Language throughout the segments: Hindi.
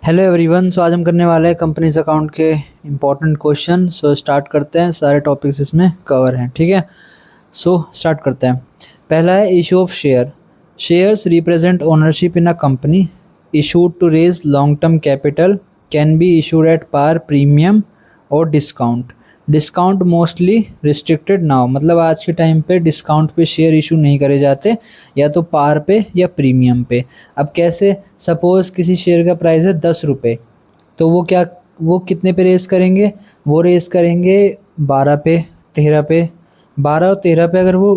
Hello everyone. सो आज हम करने वाले हैं कंपनीज अकाउंट के इम्पोर्टेंट क्वेश्चन। सो स्टार्ट करते हैं। सारे टॉपिक्स इसमें कवर हैं, ठीक है। सो स्टार्ट करते हैं। पहला है issue of share. Shares represent ownership in a company issued to raise long term capital, can be issued at par, premium और discount. Discount mostly restricted now, मतलब आज के टाइम पे डिस्काउंट पे शेयर इशू नहीं करे जाते, या तो पार पे या प्रीमियम पे। अब कैसे, सपोज किसी शेयर का प्राइस है 10 रुपये, तो वो कितने पे रेस करेंगे? वो रेस करेंगे 12 पे, 13 पे। 12 और 13 पे अगर वो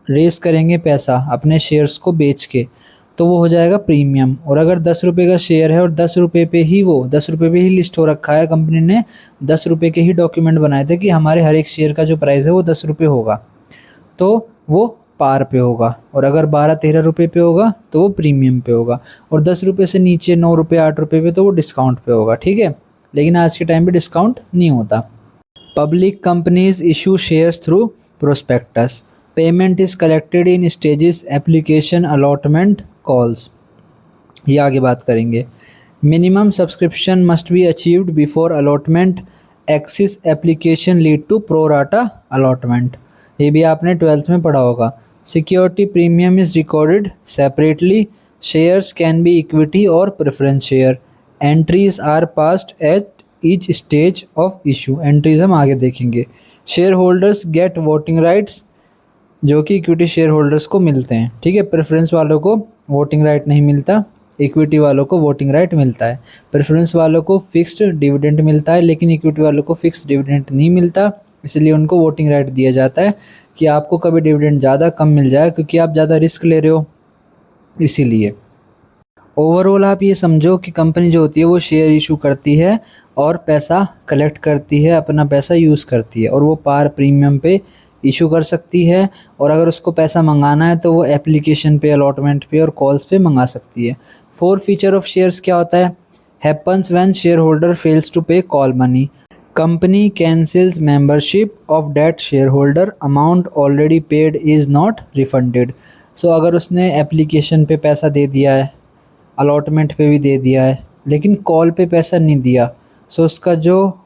रेस करेंगे पैसा अपने शेयर्स को बेच के, तो वो हो जाएगा प्रीमियम। और अगर 10 रुपये का शेयर है और 10 रुपये पे ही वो 10 रुपये पे ही लिस्ट हो रखा है, कंपनी ने 10 रुपये के ही डॉक्यूमेंट बनाए थे कि हमारे हर एक शेयर का जो प्राइस है वो 10 रुपये होगा, तो वो पार पे होगा। और अगर 12-13 रुपये पे होगा तो वो प्रीमियम पे होगा। और 10 रुपये से नीचे 9 रुपये 8 रुपये पे तो वो डिस्काउंट पे होगा, ठीक है। लेकिन आज के टाइम पे डिस्काउंट नहीं होता। Public companies issue shares through prospectus. Payment is collected in stages, application, allotment, calls. ये आगे बात करेंगे। Minimum subscription must be achieved before allotment, excess application lead to pro rata allotment. ये भी आपने 12th में पढ़ा होगा। Security premium is recorded separately, shares can be equity और preference share. Entries are passed at each stage of issue. Entries हम आगे देखेंगे। Share holders get voting rights, जो कि इक्विटी शेयर होल्डर्स को मिलते हैं, ठीक है। प्रेफरेंस वालों को वोटिंग राइट नहीं मिलता, इक्विटी वालों को वोटिंग राइट मिलता है। प्रेफरेंस वालों को फिक्स्ड डिविडेंड मिलता है, लेकिन इक्विटी वालों को फिक्स्ड डिविडेंड नहीं मिलता, इसलिए उनको वोटिंग राइट दिया जाता है कि आपको कभी डिविडेंड ज़्यादा कम मिल जाए, क्योंकि आप ज़्यादा रिस्क ले रहे हो, इसीलिए। ओवरऑल आप ये समझो कि कंपनी जो होती है वो शेयर इशू करती है और पैसा कलेक्ट करती है, अपना पैसा यूज़ करती है, और वो पार, प्रीमियम पे इशू कर सकती है। और अगर उसको पैसा मंगाना है तो वो एप्लीकेशन पे, अलॉटमेंट पे और कॉल्स पे मंगा सकती है। फोर फीचर ऑफ शेयर्स क्या होता है? Happens when share holder fails to pay call money, company cancels membership of that share holder, amount already paid is not refunded. So अगर उसने एप्लीकेशन पे पैसा दे दिया है, अलॉटमेंट पे भी दे दिया है, लेकिन कॉल पे पैसा नहीं दिया, सो उसका जो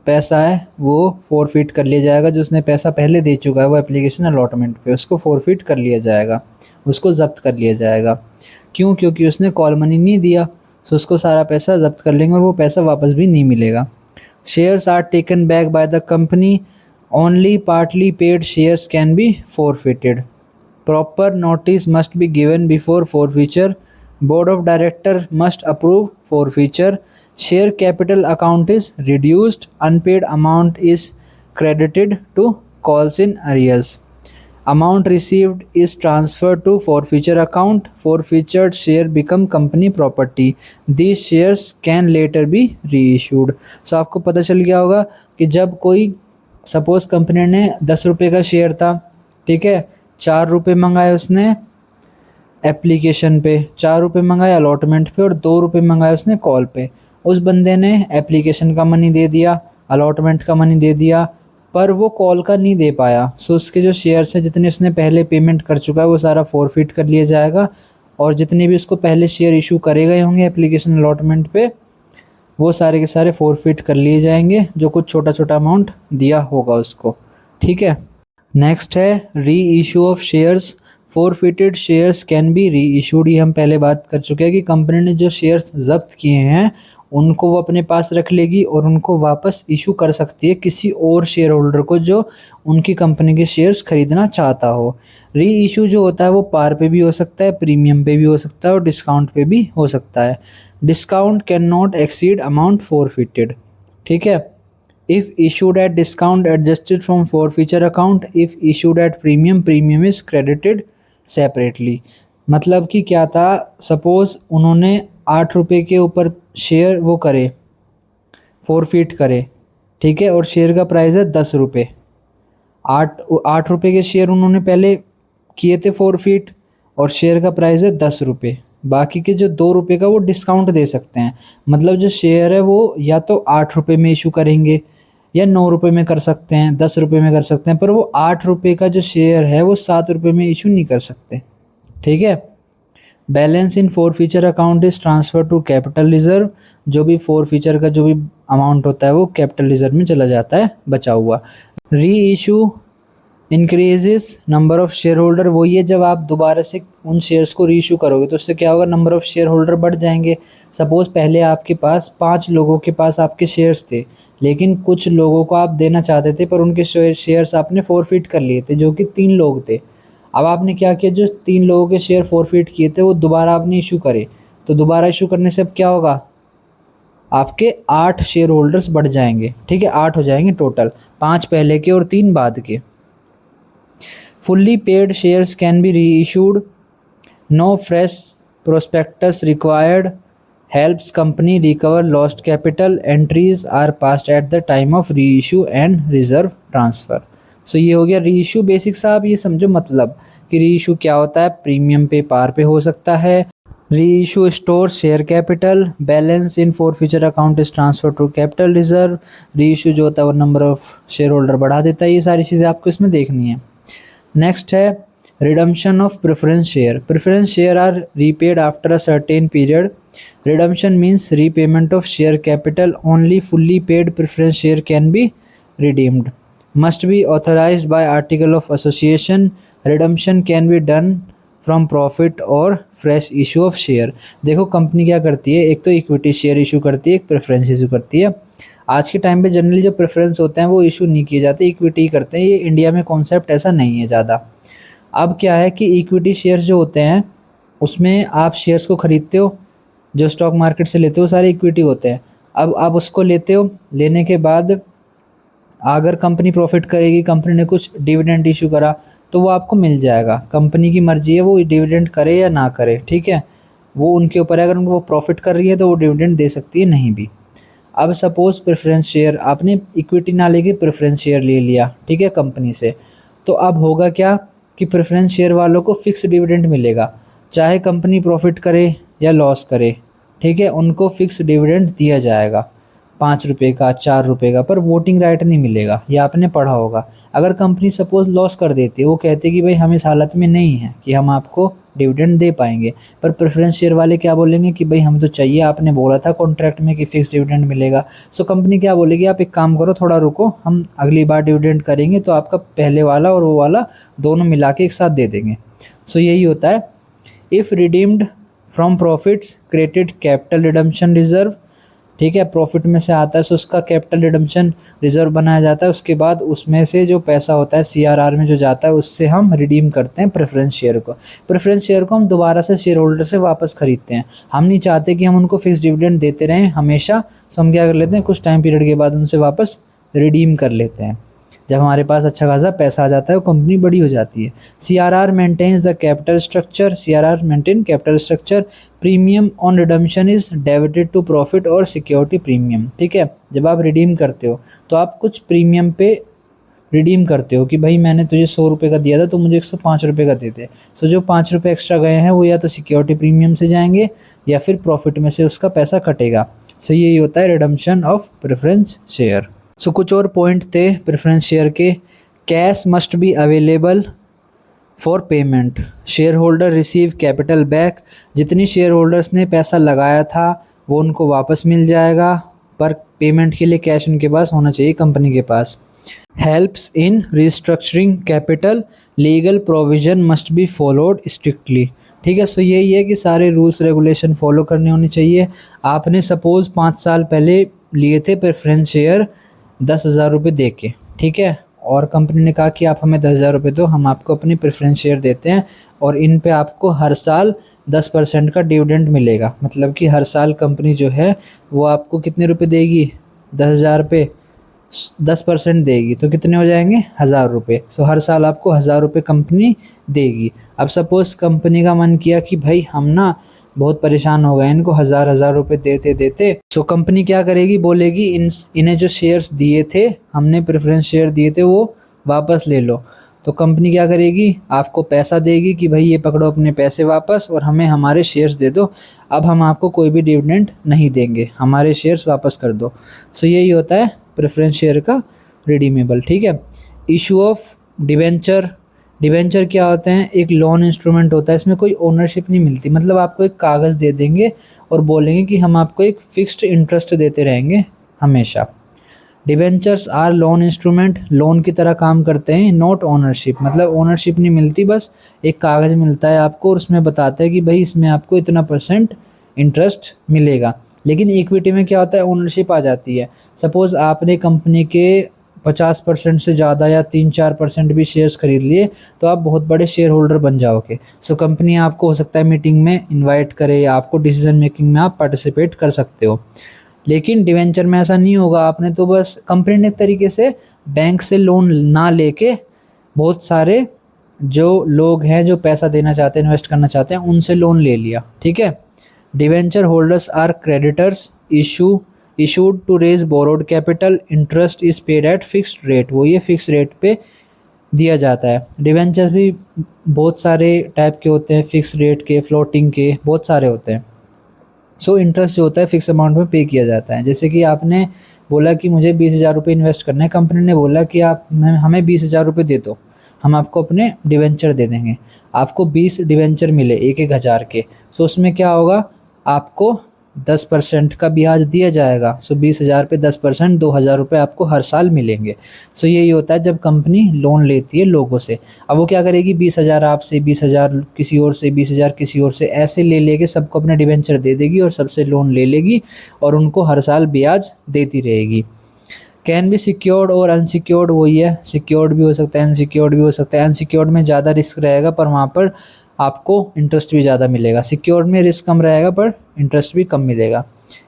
पैसा है वो फॉरफिट कर लिया जाएगा। जो उसने पैसा पहले दे चुका है वो एप्लीकेशन अलॉटमेंट पे, उसको फॉरफिट कर लिया जाएगा, उसको ज़ब्त कर लिया जाएगा। क्यों? क्योंकि उसने कॉल मनी नहीं दिया, सो उसको सारा पैसा ज़ब्त कर लेंगे और वो पैसा वापस भी नहीं मिलेगा। Shares are taken back by the company, only partly paid shares can be forfeited. Proper notice must be given before forfeiture, board of director must approve forfeiture, share capital account is reduced, unpaid amount is credited to calls in arrears, amount received is transferred to forfeiture account, forfeited share become company property, these shares can later be reissued। सो आपको पता चल गया होगा कि जब कोई, सपोज कंपनी ने 10 रुपये का शेयर था, ठीक है, 4 रुपये मंगाए उसने एप्लीकेशन पे, 4 रुपये मंगाए अलॉटमेंट पे और 2 रुपये मंगाए उसने कॉल पे। उस बंदे ने एप्लीकेशन का मनी दे दिया, अलॉटमेंट का मनी दे दिया, पर वो कॉल का नहीं दे पाया। सो उसके जो शेयर्स हैं, जितने उसने पहले पेमेंट कर चुका है, वो सारा फॉरफिट कर लिया जाएगा। और जितने भी उसको पहले शेयर इशू करे गए होंगे एप्लीकेशन अलॉटमेंट पे, वो सारे के सारे फॉरफिट कर लिए जाएंगे, जो कुछ छोटा छोटा अमाउंट दिया होगा उसको, ठीक है। नेक्स्ट है री issue of shares. Forfeited shares can be री इशूड। ये हम पहले बात कर चुके हैं कि कंपनी ने जो शेयर्स जब्त किए हैं उनको वो अपने पास रख लेगी और उनको वापस इशू कर सकती है किसी और शेयर होल्डर को जो उनकी कंपनी के शेयर्स खरीदना चाहता हो। री इशू जो होता है वो पार पे भी हो सकता है, प्रीमियम पे भी हो सकता है और डिस्काउंट पे भी हो सकता है। Discount can not exceed amount forfeited, ठीक है। If issued at discount, adjusted from forfeiture account. If issued at premium, premium is credited separately। मतलब कि क्या था, सपोज उन्होंने 8 रुपये के ऊपर शेयर वो करे, फॉरफिट करे, ठीक है, और शेयर का प्राइस है 10 रुपये। 8 रुपये के शेयर उन्होंने पहले किए थे फॉरफिट और शेयर का प्राइस है 10 रुपये। बाकी के जो 2 रुपये का वो डिस्काउंट दे सकते हैं। मतलब जो शेयर है वो या तो 8 रुपये में इशू करेंगे या 9 रुपये में कर सकते हैं, 10 रुपये में कर सकते हैं, पर वो 8 रुपये का जो शेयर है वो 7 रुपये में इशू नहीं कर सकते, ठीक है। Balance in forfeiture account is transfer to capital reserve, जो भी फॉरफीचर का जो भी अमाउंट होता है वो कैपिटल रिजर्व में चला जाता है बचा हुआ। री issue increases number of share holder, वही है जब आप दोबारा से उन शेयर्स को री इशू करोगे तो उससे क्या होगा, नंबर ऑफ शेयर होल्डर बढ़ जाएंगे। सपोज पहले आपके पास 5 लोगों के पास आपके शेयर्स थे, लेकिन कुछ लोगों को आप देना चाहते थे पर उनके शेयर्स आपने फॉरफिट कर लिए थे, जो कि 3 लोग थे। अब आपने क्या किया, जो 3 लोगों के शेयर फॉरफिट किए थे वो दोबारा आपने इशू करे, तो दोबारा इशू करने से अब क्या होगा, आपके 8 शेयर होल्डर्स बढ़ जाएंगे। ठीक है, 8 हो जाएंगे टोटल, 5 पहले के और 3 बाद के। Fully paid shares can be reissued, no fresh prospectus required, helps company recover lost capital, entries are passed at the time of reissue and reserve transfer. So ये हो गया री इशू। बेसिक सा आप ये समझो मतलब कि री इशू क्या होता है, प्रीमियम पे पार पे हो सकता है। Reissue store share capital, balance in forfeiture account is transfer to capital reserve. Reissue जो होता है वो नंबर ऑफ शेयर होल्डर बढ़ा देता है। ये सारी चीज़ें आपको इसमें देखनी है। नेक्स्ट है redemption of preference share. Preference share are repaid after a certain period. Redemption means repayment of share capital. Only fully paid preference share can be redeemed, must be authorized by article of association. Redemption can be done from profit or fresh issue of share। देखो कंपनी क्या करती है, एक तो इक्विटी शेयर इशू करती है, एक प्रेफरेंस इशू करती है। आज के टाइम पे जनरली जो प्रेफरेंस होते हैं वो इशू नहीं किए जाते, इक्विटी करते हैं। ये इंडिया में कॉन्सेप्ट ऐसा नहीं है ज़्यादा। अब क्या है कि इक्विटी शेयर्स जो होते हैं उसमें आप शेयर्स को ख़रीदते हो, जो स्टॉक मार्केट से लेते हो सारे इक्विटी होते हैं। अब आप उसको लेते हो, लेने के बाद अगर कंपनी प्रॉफिट करेगी, कंपनी ने कुछ डिविडेंड इशू करा तो वो आपको मिल जाएगा। कंपनी की मर्जी है वो डिविडेंड करे या ना करे, ठीक है, वो उनके ऊपर है। अगर उनको प्रॉफिट कर रही है तो वो डिविडेंड दे सकती है, नहीं भी। अब सपोज़ प्रेफरेंस शेयर, आपने इक्विटी ना लेके प्रेफरेंस शेयर ले लिया, ठीक है, कंपनी से, तो अब होगा क्या कि प्रेफरेंस शेयर वालों को फिक्स डिविडेंड मिलेगा, चाहे कंपनी प्रॉफिट करे या लॉस करे, ठीक है, उनको फिक्स डिविडेंड दिया जाएगा, 5 रुपये का, 4 रुपये का, पर वोटिंग राइट नहीं मिलेगा। ये आपने पढ़ा होगा। अगर कंपनी सपोज लॉस कर देती है, वो कहती है कि भाई हम इस हालत में नहीं है कि हम आपको डिविडेंड दे पाएंगे, पर प्रेफरेंस शेयर वाले क्या बोलेंगे कि भाई हमें तो चाहिए, आपने बोला था कॉन्ट्रैक्ट में कि फिक्स डिविडेंड मिलेगा। सो कंपनी क्या बोलेगी, आप एक काम करो, थोड़ा रुको, हम अगली बार डिविडेंड करेंगे तो आपका पहले वाला और वो वाला दोनों मिला के एक साथ दे देंगे। सो यही होता है। If redeemed from profits created capital redemption reserve, ठीक है, प्रॉफिट में से आता है सो उसका कैपिटल रिडम्पशन रिजर्व बनाया जाता है। उसके बाद उसमें से जो पैसा होता है सीआरआर में जो जाता है उससे हम रिडीम करते हैं प्रेफरेंस शेयर को। प्रेफरेंस शेयर को हम दोबारा से शेयर होल्डर से वापस खरीदते हैं। हम नहीं चाहते कि हम उनको फिक्स डिविडेंड देते रहें हमेशा, सो हम क्या कर लेते हैं, कुछ टाइम पीरियड के बाद उनसे वापस रिडीम कर लेते हैं। जब हमारे पास अच्छा खासा पैसा आ जाता है, वो कंपनी बड़ी हो जाती है। CRR maintains the capital structure, CRR maintain capital structure. Premium on redemption is debited to profit और सिक्योरिटी प्रीमियम, ठीक है। जब आप रिडीम करते हो तो आप कुछ प्रीमियम पे रिडीम करते हो कि भाई मैंने तुझे 100 रुपये का दिया था तो मुझे 105 रुपये का देते। सो जो 5 रुपये एक्स्ट्रा गए हैं वो या तो सिक्योरिटी प्रीमियम से जाएंगे या फिर प्रॉफिट में से उसका पैसा कटेगा। सो यही होता है रिडम्पशन ऑफ प्रेफरेंस शेयर। सो कुछ और पॉइंट थे प्रेफरेंस शेयर के। Cash must be available for payment, share holder receive capital back. जितनी शेयर होल्डर्स ने पैसा लगाया था वो उनको वापस मिल जाएगा, पर पेमेंट के लिए कैश उनके पास होना चाहिए, कंपनी के पास। Helps in restructuring capital, legal provision must be followed strictly, ठीक है। सो यही है कि सारे रूल्स रेगुलेशन फॉलो करने होने चाहिए। आपने सपोज़ 5 साल पहले लिए थे प्रेफरेंस शेयर 10,000 रुपये दे के, ठीक है, और कंपनी ने कहा कि आप हमें 10,000 रुपये दो, हम आपको अपनी प्रेफरेंस शेयर देते हैं और इन पे आपको हर साल 10% का डिविडेंड मिलेगा। मतलब कि हर साल कंपनी जो है वो आपको कितने रुपए देगी, 10,000 पे 10% देगी तो कितने हो जाएंगे, 1,000 रुपये। सो हर साल आपको 1,000 रुपये कंपनी देगी। अब सपोज़ कंपनी का मन किया कि भाई हम ना बहुत परेशान हो गए, इनको 1,000 रुपये देते देते। सो कंपनी क्या करेगी, बोलेगी इन्हें जो शेयर्स दिए थे, हमने प्रेफरेंस शेयर दिए थे, वो वापस ले लो। तो कंपनी क्या करेगी, आपको पैसा देगी कि भाई ये पकड़ो अपने पैसे वापस और हमें हमारे शेयर्स दे दो, अब हम आपको कोई भी डिविडेंड नहीं देंगे, हमारे शेयर्स वापस कर दो। सो यही होता है प्रेफरेंस शेयर का रिडीमेबल, ठीक है। इशू ऑफ डिवेंचर, डिवेंचर क्या होते हैं, एक लोन इंस्ट्रूमेंट होता है, इसमें कोई ओनरशिप नहीं मिलती, मतलब आपको एक कागज़ दे देंगे और बोलेंगे कि हम आपको एक फिक्स्ड इंटरेस्ट देते रहेंगे हमेशा। Debentures are loan instrument, loan की तरह काम करते हैं, नॉट ओनरशिप, मतलब ओनरशिप नहीं मिलती, बस एक कागज़ मिलता है आपको और उसमें बताता है कि भाई इसमें आपको इतना % इंटरेस्ट मिलेगा। लेकिन इक्विटी में क्या होता है, ओनरशिप आ जाती है। सपोज़ आपने कंपनी के 50% से ज़्यादा या 3-4% भी शेयर्स खरीद लिए तो आप बहुत बड़े शेयर होल्डर बन जाओगे। सो कंपनी आपको हो सकता है मीटिंग में इनवाइट करे या आपको डिसीजन मेकिंग में आप पार्टिसिपेट कर सकते हो। लेकिन डिवेंचर में ऐसा नहीं होगा, आपने तो बस कंपनी ने एक तरीके से बैंक से लोन ना लेके बहुत सारे जो लोग हैं जो पैसा देना चाहते हैं, इन्वेस्ट करना चाहते हैं, उनसे लोन ले लिया, ठीक है। Debenture holders are creditors issued to raise borrowed capital, interest is paid at fixed rate, वो ये फिक्स रेट पे दिया जाता है। डिवेंचर भी बहुत सारे टाइप के होते हैं, फिक्स रेट के, फ्लोटिंग के, बहुत सारे होते हैं। सो इंटरेस्ट जो होता है फिक्स अमाउंट में पे किया जाता है। जैसे कि आपने बोला कि मुझे 20,000 रुपये इन्वेस्ट करना है, कंपनी ने बोला कि आप हमें 20,000 रुपये दे दो, हम आपको अपने डिवेंचर दे देंगे। आपको 20 डिवेंचर मिले 1,000 के, सो उसमें क्या होगा, आपको 10% का ब्याज दिया जाएगा। सो 20,000 पे 10% 2,000 रुपये आपको हर साल मिलेंगे। सो यही होता है जब कंपनी लोन लेती है लोगों से। अब वो क्या करेगी, 20,000 आपसे, 20,000 किसी और से, 20,000 किसी और से, ऐसे ले लेके सबको अपने डिवेंचर दे देगी और सबसे लोन ले लेगी और उनको हर साल ब्याज देती रहेगी। कैन बी सिक्योर्ड और अनसिक्योर्ड, वही है, सिक्योर्ड भी हो सकता है, अनसिक्योर्ड भी हो सकता है। अनसिक्योर्ड में ज़्यादा रिस्क रहेगा पर वहाँ पर आपको इंटरेस्ट भी ज़्यादा मिलेगा। सिक्योर्ड में रिस्क कम रहेगा पर इंटरेस्ट भी कम मिलेगा।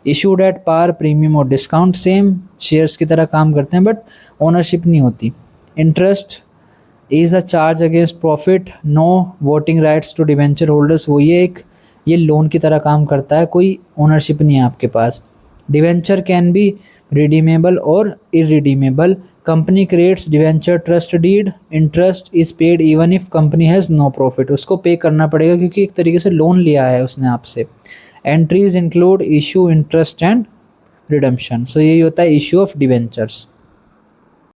इशूड एट पार, प्रीमियम और डिस्काउंट, सेम शेयर्स की तरह काम करते हैं बट ओनरशिप नहीं होती। Interest is a charge against profit, no voting rights to debenture holders, वो ये लोन की तरह काम करता है, कोई ओनरशिप नहीं है आपके पास। डिवेंचर कैन बी रिडीमेबल और irredeemable, company creates debenture trust deed, interest is paid even if company has no profit, उसको पे करना पड़ेगा क्योंकि एक तरीके से लोन लिया है उसने आपसे। Entries include issue, interest and redemption, so यही होता है इशू ऑफ डिवेंचर्स।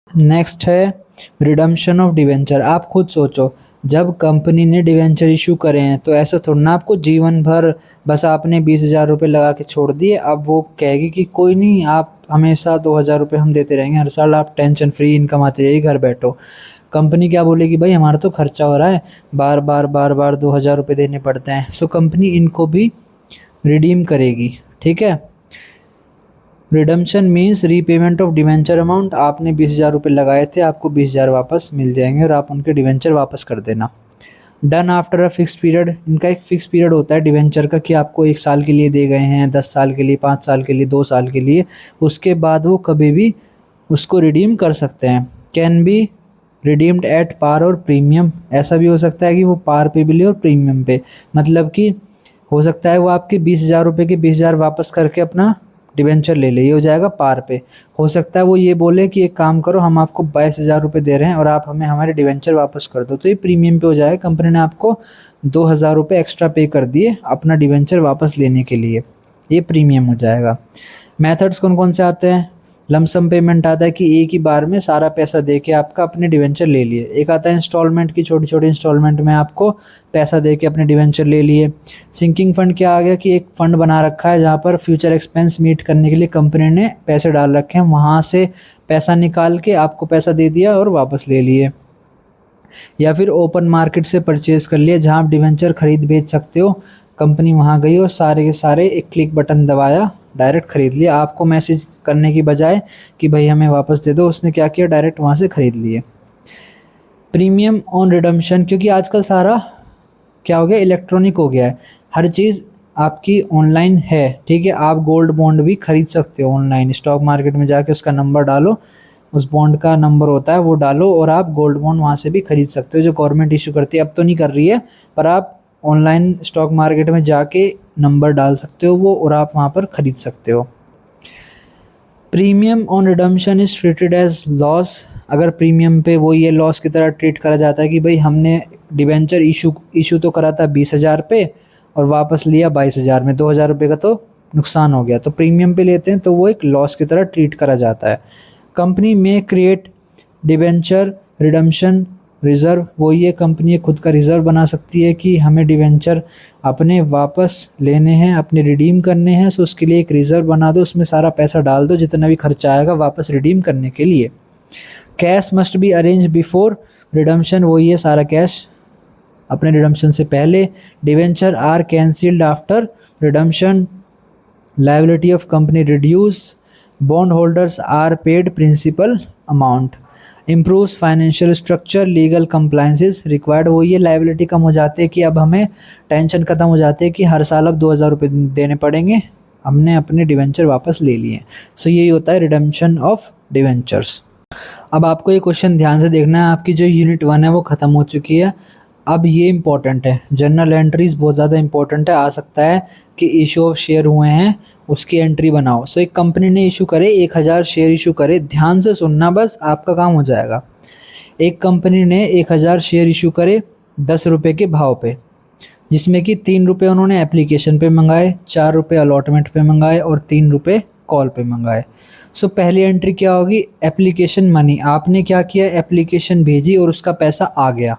नेक्स्ट है रिडम्पशन ऑफ डिवेंचर। आप खुद सोचो, जब कंपनी ने डिवेंचर इशू करे हैं तो ऐसा थोड़ा ना आपको जीवन भर बस आपने 20,000 रुपये लगा के छोड़ दिए, अब वो कहेगी कि कोई नहीं, आप हमेशा 2,000 रुपये हम देते रहेंगे हर साल, आप टेंशन फ्री इनकम आती रहेगी, घर बैठो। कंपनी क्या बोलेगी, भाई हमारा तो खर्चा हो रहा है, बार बार 2,000 रुपये देने पड़ते हैं। सो कंपनी इनको भी रिडीम करेगी, ठीक है। Redemption means repayment of debenture amount, आपने 20,000 रुपये लगाए थे, आपको 20,000 वापस मिल जाएंगे और आप उनके डिवेंचर वापस कर देना। Done after a fix period, इनका एक फिक्स पीरियड होता है डिवेंचर का कि आपको 1 साल के लिए दे गए हैं, 10 साल के लिए, 5 साल के लिए, 2 साल के लिए, उसके बाद वो कभी भी उसको रिडीम कर सकते हैं। Can be redeemed at par और प्रीमियम, ऐसा भी हो सकता है कि वो पार पे भी ले और प्रीमियम पे, मतलब कि हो सकता है वो आपके 20,000 रुपये के 20,000 वापस करके अपना डिवेंचर ले ले, ये हो जाएगा पार पे। हो सकता है वो ये बोले कि एक काम करो, हम आपको 22,000 रुपये दे रहे हैं और आप हमें हमारे डिवेंचर वापस कर दो, तो ये प्रीमियम पे हो जाएगा, कंपनी ने आपको 2,000 रुपये एक्स्ट्रा पे कर दिए अपना डिवेंचर वापस लेने के लिए, ये प्रीमियम हो जाएगा। मेथड्स कौन कौन से आते हैं, लमसम पेमेंट आता है कि एक ही बार में सारा पैसा दे के आपका अपने डिवेंचर ले लिए। एक आता है इंस्टॉलमेंट की, छोटी छोटी इंस्टॉलमेंट में आपको पैसा दे के अपने डिवेंचर ले लिए। सिंकिंग फंड क्या आ गया कि एक फंड बना रखा है जहाँ पर फ्यूचर एक्सपेंस मीट करने के लिए कंपनी ने पैसे डाल रखे हैं, वहाँ से पैसा निकाल के आपको पैसा दे दिया और वापस ले लिए। या फिर ओपन मार्केट से परचेज कर लिया, जहाँ आप डिवेंचर खरीद बेच सकते हो, कंपनी वहाँ गई और सारे के सारे एक क्लिक बटन दबाया, डायरेक्ट खरीद लिया, आपको मैसेज करने की बजाय कि भाई हमें वापस दे दो, उसने क्या किया, डायरेक्ट वहाँ से खरीद लिए। प्रीमियम ऑन रिडम्पशन, क्योंकि आजकल सारा क्या हो गया, इलेक्ट्रॉनिक हो गया है, हर चीज़ आपकी ऑनलाइन है, ठीक है। आप गोल्ड बॉन्ड भी खरीद सकते हो ऑनलाइन, स्टॉक मार्केट में जाके उसका नंबर डालो, उस बॉन्ड का नंबर होता है वो डालो और आप गोल्ड बॉन्ड वहाँ से भी खरीद सकते हो, जो गवर्नमेंट इशू करती है, अब तो नहीं कर रही है, पर आप ऑनलाइन स्टॉक मार्केट में जाके नंबर डाल सकते हो वो और आप वहाँ पर खरीद सकते हो। Premium on redemption is treated as loss, अगर प्रीमियम पे वो ये लॉस की तरह ट्रीट करा जाता है कि भाई हमने डिवेंचर इशू तो करा था 20,000 पे और वापस लिया 22,000 में, 2,000 रुपये का तो नुकसान हो गया, तो प्रीमियम पे लेते हैं तो वो एक लॉस की तरह ट्रीट करा जाता है। कंपनी में क्रिएट डिवेंचर रिडम्पशन रिज़र्व, वो ये कंपनी खुद का रिज़र्व बना सकती है कि हमें डिवेंचर अपने वापस लेने हैं, अपने रिडीम करने हैं, सो उसके लिए एक रिज़र्व बना दो, उसमें सारा पैसा डाल दो, जितना भी खर्चा आएगा वापस रिडीम करने के लिए। Cash must be arrange before redemption, वो ये सारा कैश अपने रिडम्पशन से पहले। Debenture are cancelled after redemption, liability of company reduce, bond holders are paid principal amount, improves financial structure, legal compliances required, वो ये लायबिलिटी कम हो जाती है कि अब हमें टेंशन खत्म हो जाती है कि हर साल अब 2000 रुपये देने पड़ेंगे, हमने अपने डिवेंचर वापस ले लिए। सो यही होता है रिडम्पशन ऑफ डिवेंचर्स। अब आपको ये क्वेश्चन ध्यान से देखना है, आपकी जो यूनिट 1 है वो ख़त्म हो चुकी है। अब ये इंपॉर्टेंट है, जर्नल एंट्रीज बहुत ज़्यादा इंपॉर्टेंट है। आ सकता है कि इशू ऑफ शेयर हुए हैं, उसकी एंट्री बनाओ। सो एक कंपनी ने इशू करे, 1000 शेयर इशू करे, ध्यान से सुनना बस, आपका काम हो जाएगा। एक कंपनी ने 1000 शेयर इशू करे 10 रुपये के भाव पे, जिसमें कि 3 रुपये उन्होंने एप्लीकेशन पे मंगाए, 4 रुपये अलॉटमेंट पे मंगाए और 3 रुपये कॉल पे मंगाए। सो पहली एंट्री क्या होगी, एप्लीकेशन मनी, आपने क्या किया, एप्लीकेशन भेजी और उसका पैसा आ गया,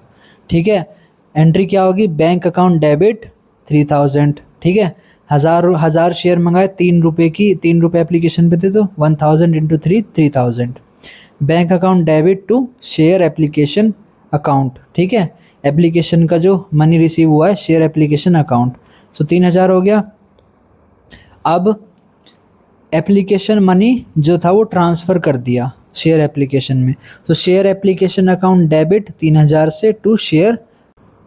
ठीक है। एंट्री क्या होगी, बैंक अकाउंट डेबिट 3000, ठीक है। 1000 शेयर मंगाए 3 रुपये की, 3 रुपये एप्लीकेशन पे थे तो 1000 into 3 3000। Bank account debit to share application account, ठीक है। एप्लीकेशन का जो मनी रिसीव हुआ है शेयर एप्लीकेशन अकाउंट, सो 3000 हो गया। अब एप्लीकेशन मनी जो था वो ट्रांसफ़र कर दिया शेयर एप्लीकेशन में, तो शेयर एप्लीकेशन अकाउंट डेबिट 3000 से टू शेयर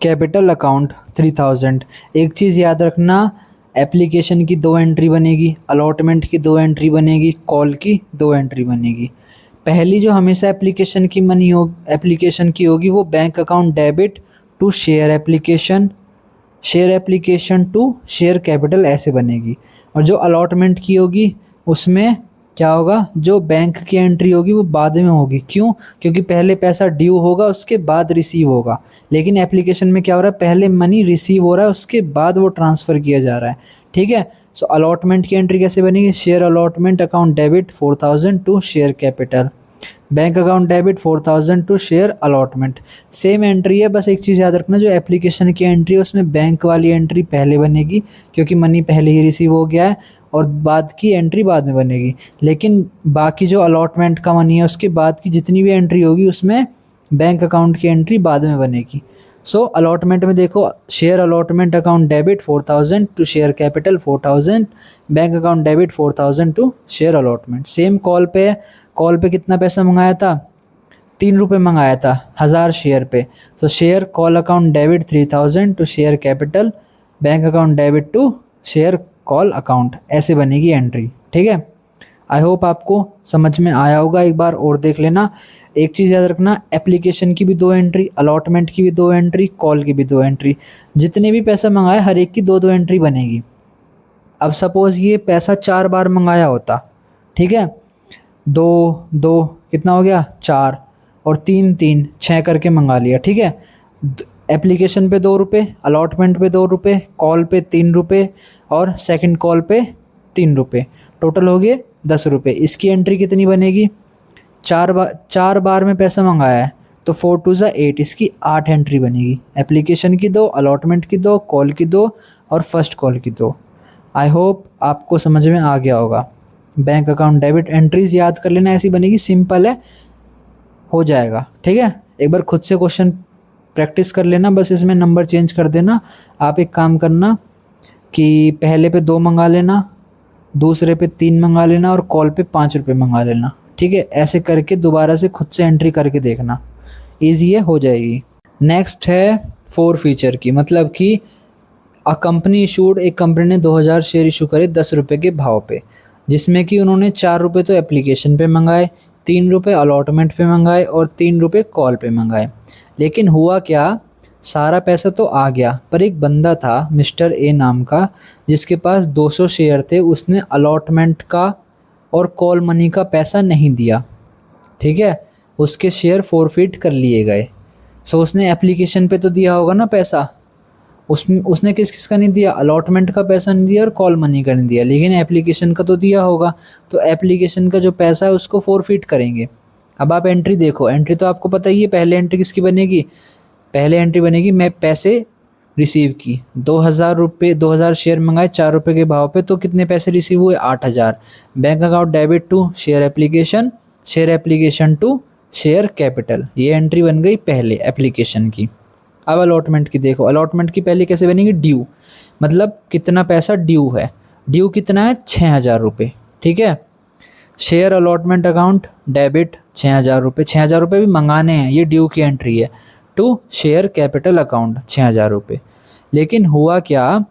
कैपिटल अकाउंट 3000। एक चीज़ याद रखना, एप्लीकेशन की 2 एंट्री बनेगी, अलॉटमेंट की 2 एंट्री बनेगी, कॉल की 2 एंट्री बनेगी। पहली जो हमेशा एप्लीकेशन की मनी हो, एप्लीकेशन की होगी, वो bank account debit to share application to share capital ऐसे बनेगी। और जो अलॉटमेंट की होगी उसमें क्या होगा, जो बैंक की एंट्री होगी वो बाद में होगी। क्यों, क्योंकि पहले पैसा ड्यू होगा उसके बाद रिसीव होगा, लेकिन एप्लीकेशन में क्या हो रहा है, पहले मनी रिसीव हो रहा है उसके बाद वो ट्रांसफ़र किया जा रहा है, ठीक है। सो अलॉटमेंट की एंट्री कैसे बनेगी, share allotment account debit 4000 to share capital, bank account debit 4000 to share allotment. Same entry है, बस एक चीज़ याद रखना, जो एप्लीकेशन की एंट्री है उसमें बैंक वाली एंट्री पहले बनेगी क्योंकि मनी पहले ही रिसीव हो गया है, और बाद की एंट्री बाद में बनेगी। लेकिन बाकी जो अलॉटमेंट का मनी है उसके बाद की जितनी भी एंट्री होगी उसमें बैंक अकाउंट की एंट्री बाद में बनेगी। सो अलॉटमेंट में देखो, share allotment account debit 4000 to share capital 4000, bank account debit 4000 to share allotment. Same call पे है, कॉल पे कितना पैसा मंगाया था, 3 रुपये मंगाया था 1000 शेयर पे। So share call account debit 3000 to share capital, bank account debit to share call account, ऐसे बनेगी एंट्री, ठीक है। आई होप आपको समझ में आया होगा, एक बार और देख लेना। एक चीज़ याद रखना, एप्लीकेशन की भी 2 एंट्री, अलॉटमेंट की भी 2 एंट्री, कॉल की भी 2 एंट्री, जितने भी पैसा मंगाए हर एक की 2-2 एंट्री बनेगी। अब सपोज़ ये पैसा 4 बार मंगाया होता, ठीक है, 2 कितना हो गया 4 और 3 6 करके मंगा लिया, ठीक है। एप्लीकेशन पे 2 रुपये, अलॉटमेंट पे 2 रुपये, कॉल पे 3 रुपये और सेकंड कॉल पे 3 रुपये, टोटल हो गए 10 रुपये। इसकी एंट्री कितनी बनेगी, 4 बार में पैसा मंगाया है तो 4 2 ज़ा 8, इसकी 8 एंट्री बनेगी। एप्लीकेशन की 2, अलॉटमेंट की 2, कॉल की 2 और फर्स्ट कॉल की 2। आई होप आपको समझ में आ गया होगा। बैंक अकाउंट डेबिट एंट्रीज याद कर लेना, ऐसी बनेगी, सिंपल है, हो जाएगा, ठीक है। एक बार खुद से क्वेश्चन प्रैक्टिस कर लेना, बस इसमें नंबर चेंज कर देना। आप एक काम करना कि पहले पे 2 मंगा लेना, दूसरे पे 3 मंगा लेना और कॉल पे 5 रुपये मंगा लेना, ठीक है। ऐसे करके दोबारा से खुद से एंट्री करके देखना, ईजी है, हो जाएगी। नेक्स्ट है 4 फीचर की, मतलब कि अ कंपनी इशूड, एक कंपनी ने 2000 शेयर इशू करे 10 रुपये के भाव पे, जिसमें कि उन्होंने 4 रुपये तो एप्लीकेशन पे मंगाए, 3 रुपये अलॉटमेंट पे मंगाए और 3 रुपये कॉल पे मंगाए। लेकिन हुआ क्या, सारा पैसा तो आ गया, पर एक बंदा था मिस्टर ए नाम का, जिसके पास 200 शेयर थे, उसने अलॉटमेंट का और कॉल मनी का पैसा नहीं दिया, ठीक है। उसके शेयर फॉरफिट कर लिए गए। सो उसने एप्लीकेशन पे तो दिया होगा ना पैसा, उसने किस किस का नहीं दिया, अलॉटमेंट का पैसा नहीं दिया और कॉल मनी का नहीं दिया, लेकिन एप्लीकेशन का तो दिया होगा, तो एप्लीकेशन का जो पैसा है उसको फॉरफिट करेंगे। अब आप एंट्री देखो, एंट्री तो आपको पता ही है, पहले एंट्री किसकी बनेगी, पहले एंट्री बनेगी मैं पैसे रिसीव की, 2000 रुपये, 2000 शेयर मंगाए 4 रुपये के भाव पे, तो कितने पैसे रिसीव हुए, 8000। Bank account debit to share application, share application to share capital, ये एंट्री बन गई पहले एप्लीकेशन की। अब अलॉटमेंट की देखो, अलॉटमेंट की पहले कैसे बनेगी, ड्यू, मतलब कितना पैसा ड्यू है, ड्यू कितना है 6000 रुपये, ठीक है। शेयर अलॉटमेंट अकाउंट डेबिट 6000 रुपये, 6000 रुपये भी मंगाने हैं, ये ड्यू की एंट्री है, टू शेयर कैपिटल अकाउंट 6000 रुपये। लेकिन हुआ क्या,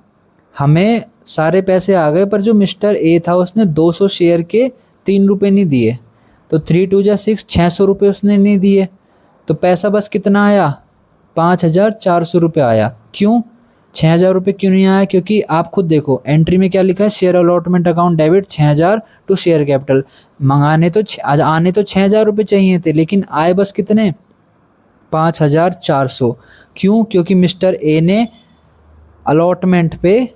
हमें सारे पैसे आ गए, पर जो मिस्टर ए था उसने 200 शेयर के 3 रुपये नहीं दिए, तो 3 2 जा 6, 600 रुपये उसने नहीं दिए, तो पैसा बस कितना आया, 5400 रुपये आया। क्यों 6000 रुपये क्यों नहीं आया, क्योंकि आप खुद देखो एंट्री में क्या लिखा है, share allotment account debit 6000 to share capital, मंगाने तो आज आने तो 6000 रुपये चाहिए थे, लेकिन आए बस कितने, 5400। क्यों, क्योंकि मिस्टर ए ने अलॉटमेंट पे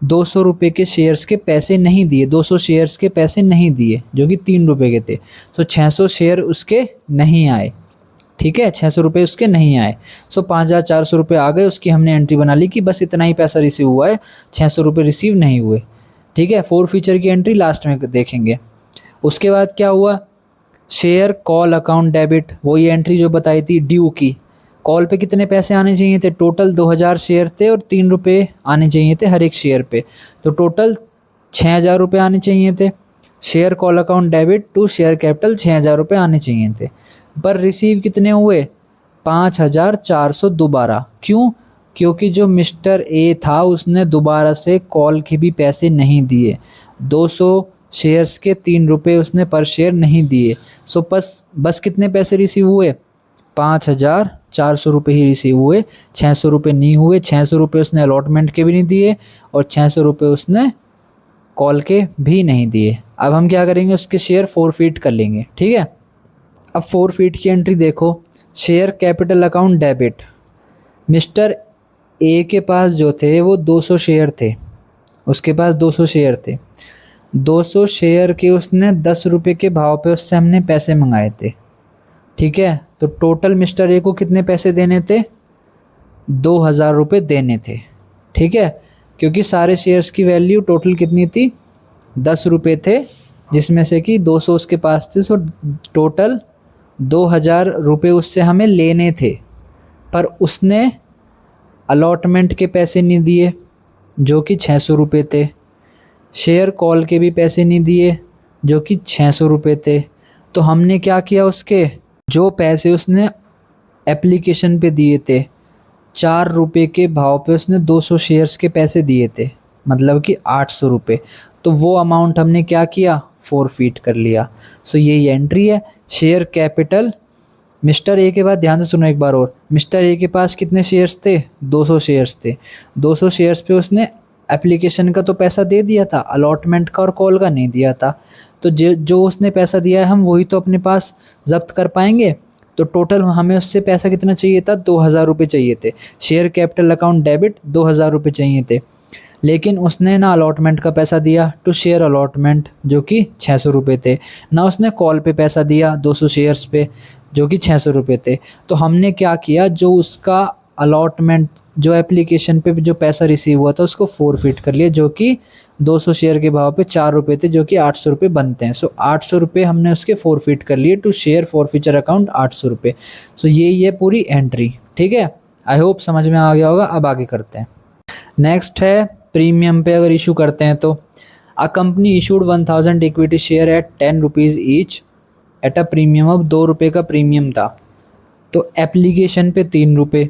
200 रुपये के शेयर्स के पैसे नहीं दिए, 200 शेयर्स के पैसे नहीं दिए जो कि 3 रुपये के थे, तो 600 शेयर उसके नहीं आए, ठीक है, 600 रुपये उसके नहीं आए। सो 5400 रुपये आ गए, उसकी हमने एंट्री बना ली कि बस इतना ही पैसा रिसीव हुआ है, 600 रुपये रिसीव नहीं हुए, ठीक है। फोर फीचर की एंट्री लास्ट में देखेंगे। उसके बाद क्या हुआ, शेयर कॉल अकाउंट डेबिट, वो ये एंट्री जो बताई थी ड्यू की, कॉल पे कितने पैसे आने चाहिए थे, टोटल 2000 शेयर थे और 3 रुपये आने चाहिए थे हर एक शेयर पे, तो टोटल 6000 रुपये आने चाहिए थे। Share call account debit to share capital 6000 रुपये आने चाहिए थे, पर रिसीव कितने हुए, 5400 दोबारा। क्यों, क्योंकि जो मिस्टर ए था उसने दोबारा से कॉल के भी पैसे नहीं दिए, 200 शेयर्स के 3 रुपये उसने पर शेयर नहीं दिए, सो बस कितने पैसे रिसीव हुए, 5400 रुपये ही रिसीव हुए, 600 रुपये नहीं हुए। 600 रुपये उसने अलॉटमेंट के भी नहीं दिए और 600 रुपये उसने कॉल के भी नहीं दिए। अब हम क्या करेंगे, उसके शेयर फॉरफिट कर लेंगे, ठीक है। अब फॉरफिट की एंट्री देखो, share capital account debit, mister A के पास जो थे वो 200 शेयर थे, उसके पास 200 शेयर थे, 200 शेयर के उसने 10 रुपये के भाव पे उससे हमने पैसे मंगाए थे, ठीक है। तो टोटल मिस्टर ए को कितने पैसे देने थे, 2000 रुपये देने थे, ठीक है, क्योंकि सारे शेयर्स की वैल्यू टोटल कितनी थी, 10 रुपये थे, जिसमें से कि 200 उसके पास थे, सो टोटल 2000 रुपये उससे हमें लेने थे, पर उसने अलॉटमेंट के पैसे नहीं दिए जो कि 600 रुपये थे, शेयर कॉल के भी पैसे नहीं दिए जो कि 600 रुपये थे। तो हमने क्या किया, उसके जो पैसे उसने एप्लीकेशन पे दिए थे, 4 रुपये के भाव पे उसने 200 शेयर्स के पैसे दिए थे, मतलब कि 800 रुपये, तो वो अमाउंट हमने क्या किया, फॉरफिट कर लिया। सो यही एंट्री है। शेयर कैपिटल, मिस्टर ए के बाद ध्यान से सुनो एक बार और, मिस्टर ए के पास कितने शेयर्स थे, 200 शेयर्स थे, 200 शेयर्स पे उसने एप्लीकेशन का तो पैसा दे दिया था, अलॉटमेंट का और कॉल का नहीं दिया था, तो जो उसने पैसा दिया है हम वही तो अपने पास जब्त कर पाएंगे। तो टोटल हमें उससे पैसा कितना चाहिए था, 2000 रुपये चाहिए थे, शेयर कैपिटल अकाउंट डेबिट 2000 रुपये चाहिए थे, लेकिन उसने ना अलॉटमेंट का पैसा दिया टू शेयर अलॉटमेंट जो कि 600 रुपये थे, ना उसने कॉल पे पैसा दिया 200 शेयर्स पे जो कि 600 रुपये थे। तो हमने क्या किया, जो उसका अलॉटमेंट, जो एप्लीकेशन पे जो पैसा रिसीव हुआ था उसको फॉरफिट कर लिया, जो कि 200 शेयर के भाव पे 4 रुपये थे, जो कि 800 रुपये बनते हैं। सो 800 रुपये हमने उसके फॉरफिट कर लिए टू शेयर फॉरफीचर अकाउंट 800 रुपये। सो यही है पूरी एंट्री, ठीक है। आई होप समझ में आ गया होगा। अब आगे करते हैं। नेक्स्ट है प्रीमियम पे अगर इशू करते हैं तो, अ company issued 1000 equity share eight 10 rupees each at a premium of 2 रुपये का प्रीमियम था, तो एप्लीकेशन पे 3 रुपये,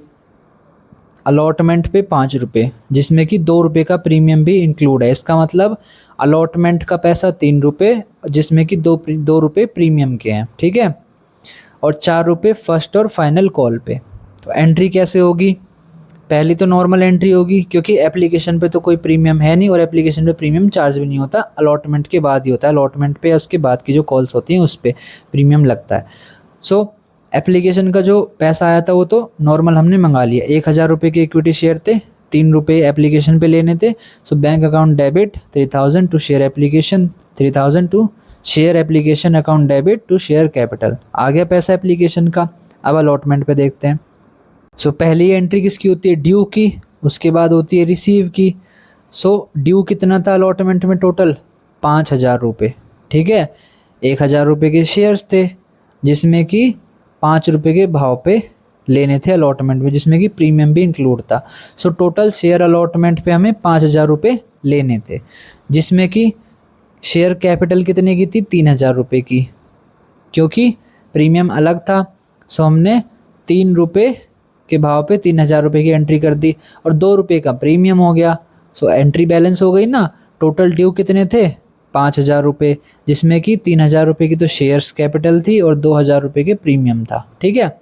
अलॉटमेंट पे 5 रुपये, जिसमें कि 2 रुपये का प्रीमियम भी इंक्लूड है। इसका मतलब अलॉटमेंट का पैसा 3 रुपये, जिसमें कि 2 रुपये प्रीमियम के हैं, ठीक है, और 4 रुपये फर्स्ट और फाइनल कॉल पे। तो एंट्री कैसे होगी, पहली तो नॉर्मल एंट्री होगी, क्योंकि एप्लीकेशन पे तो कोई प्रीमियम है नहीं और एप्लीकेशन पे प्रीमियम चार्ज भी नहीं होता, अलॉटमेंट के बाद ही होता है, अलॉटमेंट पे उसके बाद की जो कॉल्स होती हैं उस पर प्रीमियम लगता है। सो एप्लीकेशन का जो पैसा आया था वो तो नॉर्मल हमने मंगा लिया, 1000 रुपये के इक्विटी शेयर थे, 3 रुपये एप्लीकेशन पे लेने थे। So bank account debit 3000 to share application, 3000 to share application account debit to share capital. आ गया पैसा एप्लीकेशन का। अब अलॉटमेंट पे देखते हैं। सो पहली एंट्री किसकी होती है, ड्यू की, उसके बाद होती है रिसीव की। सो ड्यू कितना था अलॉटमेंट में टोटल, 5,000 रुपये, ठीक है। 1,000 रुपये के शेयर्स थे जिसमें कि 5 रुपये के भाव पे लेने थे अलॉटमेंट में, जिसमें कि प्रीमियम भी इंक्लूड था। सो टोटल शेयर अलॉटमेंट पे हमें 5,000 रुपये लेने थे, जिसमें कि शेयर कैपिटल कितने की थी, 3,000 रुपये की, क्योंकि प्रीमियम अलग था। सो हमने 3 रुपये के भाव पे 3,000 रुपये की एंट्री कर दी और 2 रुपये का प्रीमियम हो गया। सो एंट्री बैलेंस हो गई ना। टोटल ड्यू कितने थे, 5,000 रुपये, जिसमें कि 3,000 रुपये की तो शेयर्स कैपिटल थी और 2,000 रुपये के प्रीमियम था, ठीक है।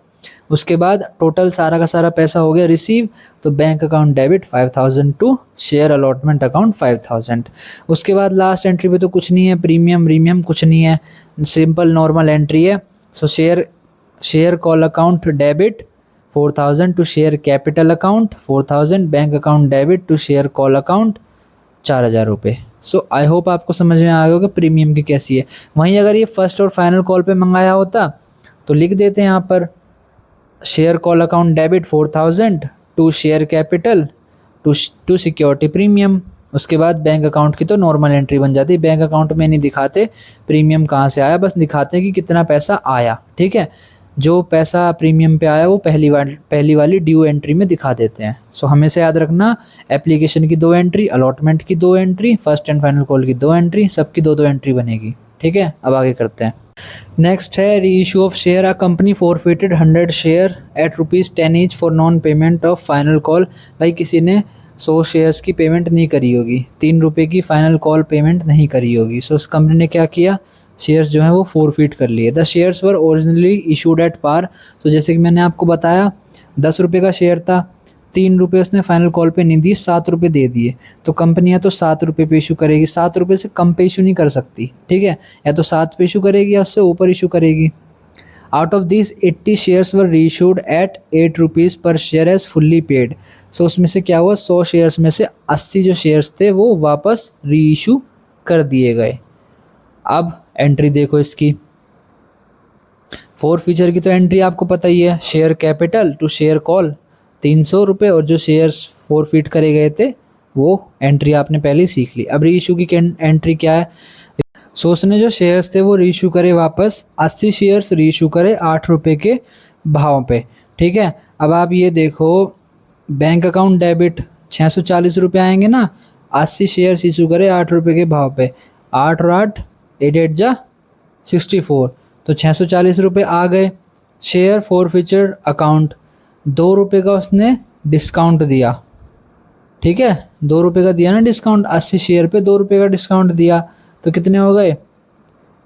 उसके बाद टोटल सारा का सारा पैसा हो गया रिसीव, तो bank account debit 5,000 to share allotment account 5,000। उसके बाद लास्ट एंट्री पे तो कुछ नहीं है, प्रीमियम कुछ नहीं है, सिंपल नॉर्मल एंट्री है। So share call account debit 4,000 to share capital account 4,000, bank account debit to share call account 4,000 रुपये। सो आई होप आपको समझ में आ गया होगा प्रीमियम की कैसी है। वहीं अगर ये फर्स्ट और फाइनल कॉल पे मंगाया होता तो लिख देते हैं यहाँ पर share call account debit 4,000 to share capital to security premium. उसके बाद बैंक अकाउंट की तो नॉर्मल एंट्री बन जाती है। बैंक अकाउंट में नहीं दिखाते प्रीमियम कहाँ से आया, बस दिखाते हैं कि कितना पैसा आया, ठीक है। जो पैसा प्रीमियम पे आया वो पहली वाली ड्यू एंट्री में दिखा देते हैं। सो हमेशा याद रखना एप्लीकेशन की 2 एंट्री, अलॉटमेंट की 2 entry, first and final call की 2 एंट्री, सबकी 2-2 एंट्री बनेगी, ठीक है। अब आगे करते हैं। नेक्स्ट है री issue of share. A company forfeited 100 share eight ₹10 each for non payment of final call. भाई किसी ने 100 शेयर्स की पेमेंट नहीं करी होगी, 3 रुपये की फाइनल कॉल पेमेंट नहीं करी होगी। सो उस कंपनी ने क्या किया, शेयर्स जो हैं वो फॉरफिट कर लिए। The shares were originally issued at par. तो जैसे कि मैंने आपको बताया 10 रुपये का शेयर था, 3 रुपये उसने फाइनल कॉल पे नहीं दिए, 7 रुपये दे दिए। तो कंपनी या तो 7 रुपये पे इशू करेगी, 7 रुपये से कम पे इशू नहीं कर सकती, ठीक है। या तो 7 पे इशू करेगी या उससे ऊपर इशू करेगी। Out of this 80 shares were reissued at ₹8 per share as fully paid. So उसमें से क्या हुआ, 100 शेयर्स में से 80 जो शेयर्स थे वो वापस री इशू कर दिए गए। अब एंट्री देखो इसकी, फोर फीचर की तो एंट्री आपको पता ही है, share capital to share call 300 रुपये, और जो शेयर्स फॉरफिट करे गए थे वो एंट्री आपने पहले ही सीख ली। अब री इशू की एंट्री क्या है, सो उसने जो शेयर्स थे वो री इशू करे वापस, 80 शेयर्स री इशू करे 8 रुपये के भाव पे, ठीक है। अब आप ये देखो बैंक अकाउंट डेबिट 640 रुपये आएंगे ना, 80 शेयर्स इशू करे 8 रुपये के भाव पे, 8 और 8 8 जा 64, तो 640 रुपये आ गए। शेयर फॉरफिचर अकाउंट 2 रुपये का उसने डिस्काउंट दिया, ठीक है, 2 रुपये का दिया ना डिस्काउंट, 80 शेयर पे 2 रुपये का डिस्काउंट दिया, तो कितने हो गए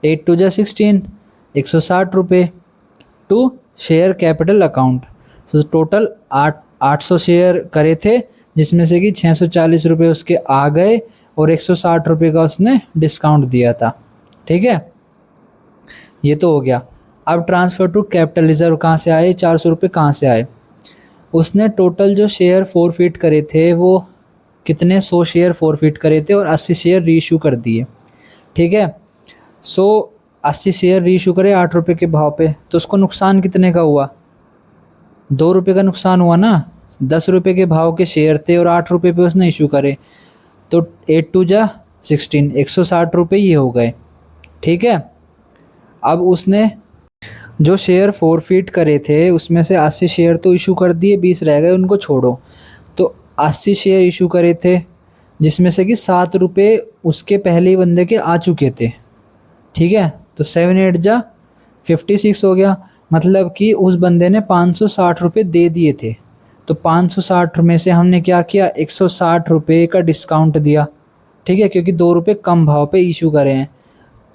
8 2 जा 16, 160 रुपये to share capital account. So total 800 share करे थे, जिसमें से कि 640 रुपये उसके आ गए और 160 रुपये का उसने डिस्काउंट दिया था, ठीक है। ये तो हो गया। अब ट्रांसफ़र टू कैपिटल रिजर्व कहाँ से आए, 400 रुपये कहाँ से आए, उसने टोटल जो शेयर फॉरफिट करे थे वो कितने 100 शेयर फॉरफिट करे थे और 80 शेयर रीइशू कर दिए, ठीक है। सो 80 शेयर रीइशू करे 8 रुपये के भाव पे, तो उसको नुकसान कितने का हुआ, 2 रुपये का नुकसान हुआ ना। 10 रुपये के भाव के शेयर थे और 8 रुपये पे उसने इशू करे, तो 8 2 जा 16, 160 रुपये ये हो गए, ठीक है। अब उसने जो शेयर फॉरफिट करे थे उसमें से 80 शेयर तो इशू कर दिए, 20 रह गए, उनको छोड़ो। तो 80 शेयर इशू करे थे जिसमें से कि 7 रुपये उसके पहले ही बंदे के आ चुके थे, ठीक है। तो 7 8 जा 56 हो गया, मतलब कि उस बंदे ने 560 रुपये दे दिए थे। तो 560 में से हमने क्या किया, 160 रुपये का डिस्काउंट दिया, ठीक है, क्योंकि 2 रुपये कम भाव पे इशू करे हैं।